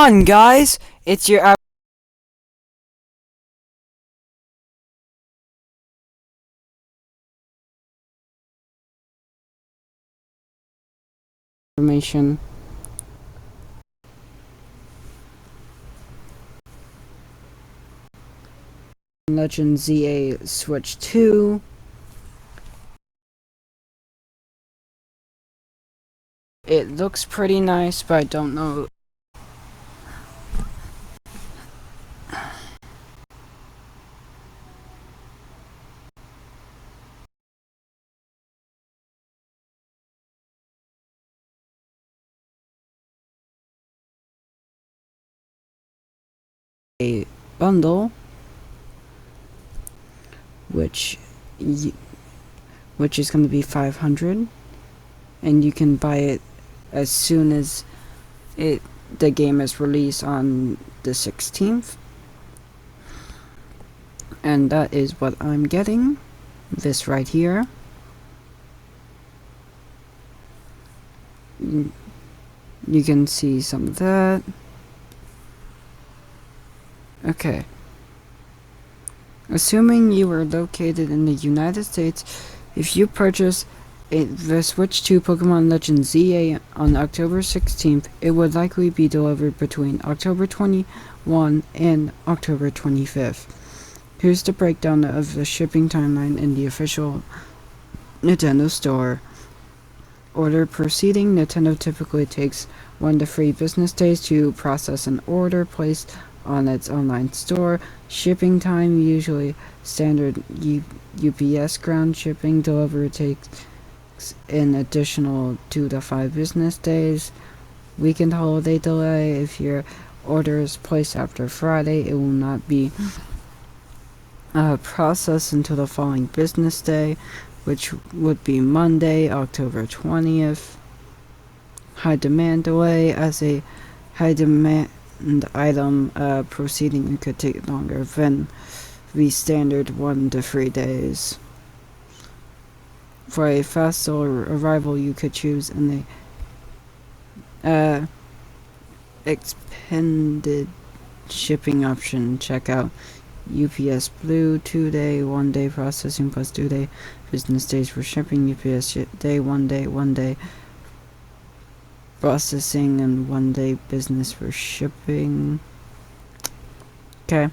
on, guys? It's your information. Legends Z-A Switch 2. It looks pretty nice, but I don't know. A bundle, which is going to be 500, and you can buy it as soon as the game is released on the 16th. And that is what I'm getting. This right here. You can see some of that. Okay. Assuming you are located in the United States, if you purchase the Switch 2 Pokémon Legends Z-A on October 16th, it would likely be delivered between October 21 and October 25th. Here's the breakdown of the shipping timeline in the official Nintendo store. Order proceeding. Nintendo typically takes 1 to 3 business days to process an order placed on its online store. Shipping time, usually standard UPS ground shipping. Delivery takes an additional 2 to 5 business days. Weekend holiday delay. If your order is placed after Friday, it will not be processed until the following business day, which would be Monday, October 20th. High demand delay. As a high demand item, proceeding could take longer than the standard 1 to 3 days. For a faster arrival, you could choose in the expanded shipping option. Check out UPS Blue. 2-day, 1-day processing plus 2-day business days for shipping. UPS day, 1-day processing, and 1-day business for shipping. Okay.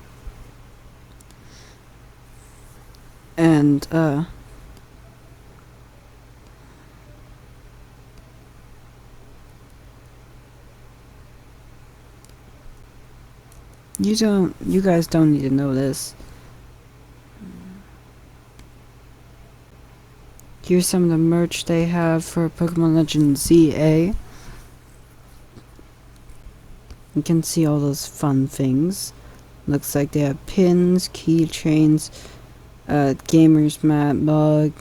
And you guys don't need to know this. Here's some of the merch they have for Pokémon Legends Z-A. You can see all those fun things. Looks like they have pins, keychains, gamer's mat, mug,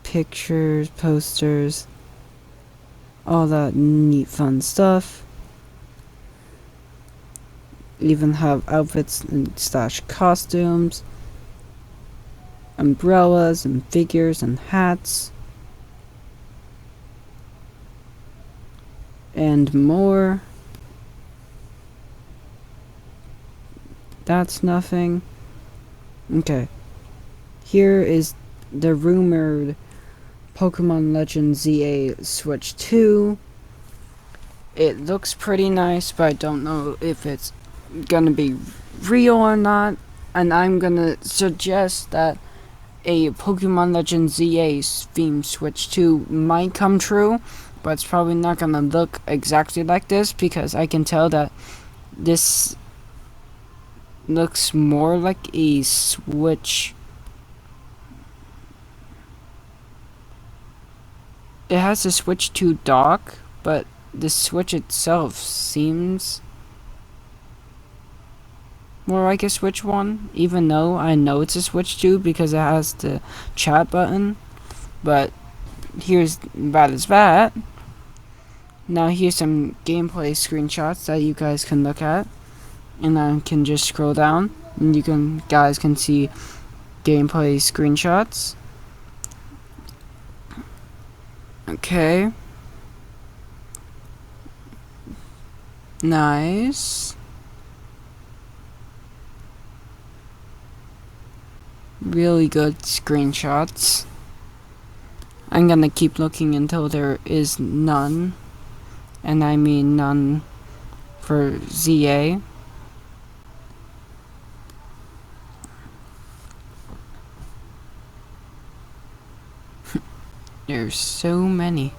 pictures, posters, all that neat fun stuff. Even have outfits and slash costumes, umbrellas and figures and hats, and more. That's nothing. Okay. Here is the rumored Pokémon Legends Z-A Switch 2. It looks pretty nice, but I don't know if it's gonna be real or not. And I'm gonna suggest that a Pokémon Legends Z-A themed Switch 2 might come true, but it's probably not gonna look exactly like this, because I can tell that this looks more like a Switch. It has a Switch 2 dock, but the Switch itself seems more like a Switch 1, even though I know it's a Switch 2 because it has the chat button. But here's that. Now here's some gameplay screenshots that you guys can look at, and I can just scroll down and you guys can see gameplay screenshots. Okay. Nice. Really good screenshots. I'm gonna keep looking until there is none. And I mean none for ZA. There's so many.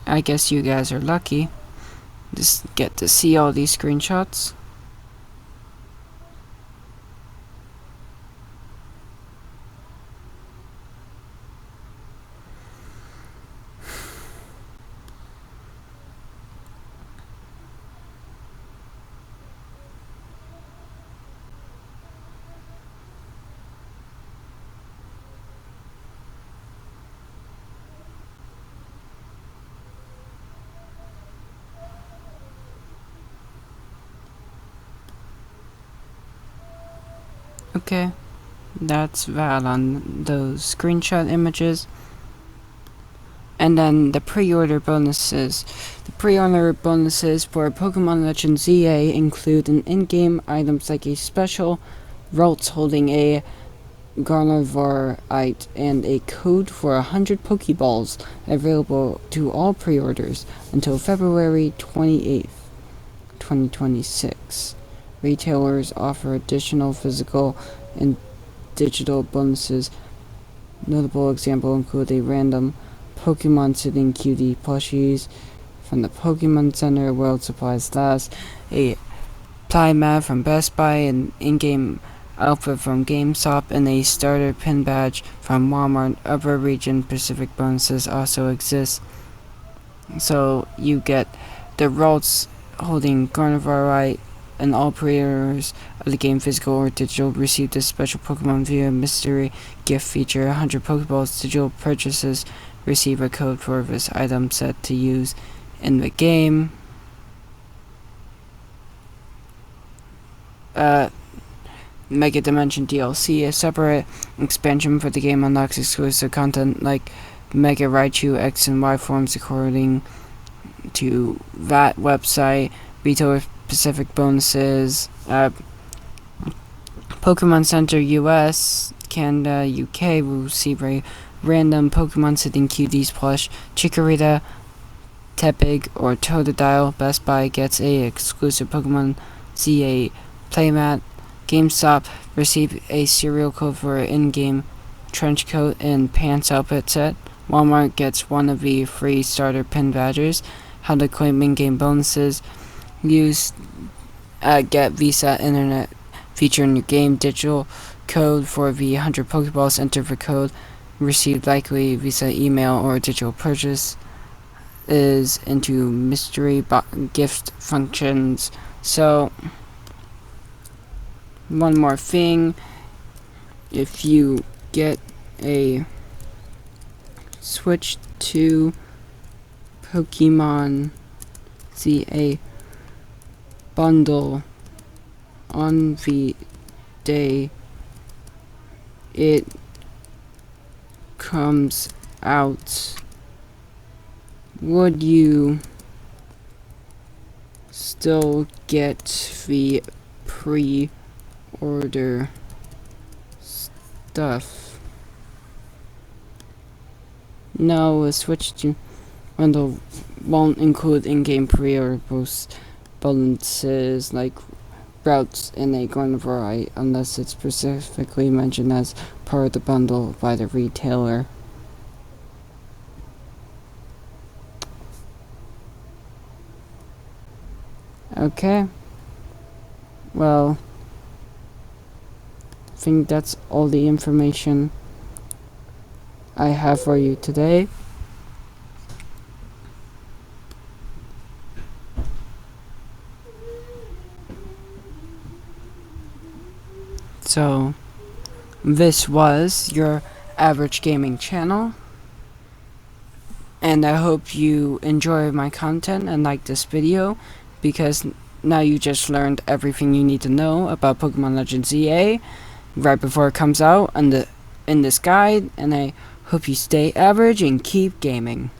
I guess you guys are lucky. Just get to see all these screenshots. Okay, that's that on those screenshot images. And then the pre-order bonuses. The pre-order bonuses for Pokémon Legends Z-A include an in-game items like a special Ralts holding a Gardevoirite and a code for 100 Pokeballs available to all pre-orders until February 28th, 2026. Retailers offer additional physical and digital bonuses. Notable examples include a random Pokemon Sitting Cutie plushies from the Pokemon Center World Supplies Last, a playmat from Best Buy, an in-game outfit from GameStop, and a starter pin badge from Walmart. Other region Pacific bonuses also exist. So you get the Ralts holding Gardevoirite, and all pre-orders of the game, physical or digital, receive this special Pokemon via mystery gift feature. 100 Pokeballs digital purchases receive a code for this item set to use in the game. Mega Dimension DLC, a separate expansion for the game, unlocks exclusive content like Mega Raichu X and Y forms according to that website. Retailer Pacific bonuses. Pokemon Center US, Canada, UK will receive a random Pokemon Sitting Cuties plush. Chikorita, Tepig, or Totodile. Best Buy gets a exclusive Pokemon ZA playmat. GameStop receive a serial code for an in-game trench coat and pants outfit set. Walmart gets one of the free starter pin badges. How to claim in-game bonuses. Use Get Visa Internet feature in your game. Digital code for the 100 Pokeballs. Enter the code. Receive likely Visa email or digital purchase is into mystery gift functions. So one more thing, if you get a Switch to Pokemon ZA bundle on the day it comes out, would you still get the pre-order stuff? No, a Switch to bundle won't include in-game pre-order bonuses like routes and a Gardevoirite unless it's specifically mentioned as part of the bundle by the retailer. Okay. Well, I think that's all the information I have for you today. So, this was your average gaming channel, and I hope you enjoy my content and like this video, because now you just learned everything you need to know about Pokemon Legends Z-A right before it comes out in this guide, and I hope you stay average and keep gaming.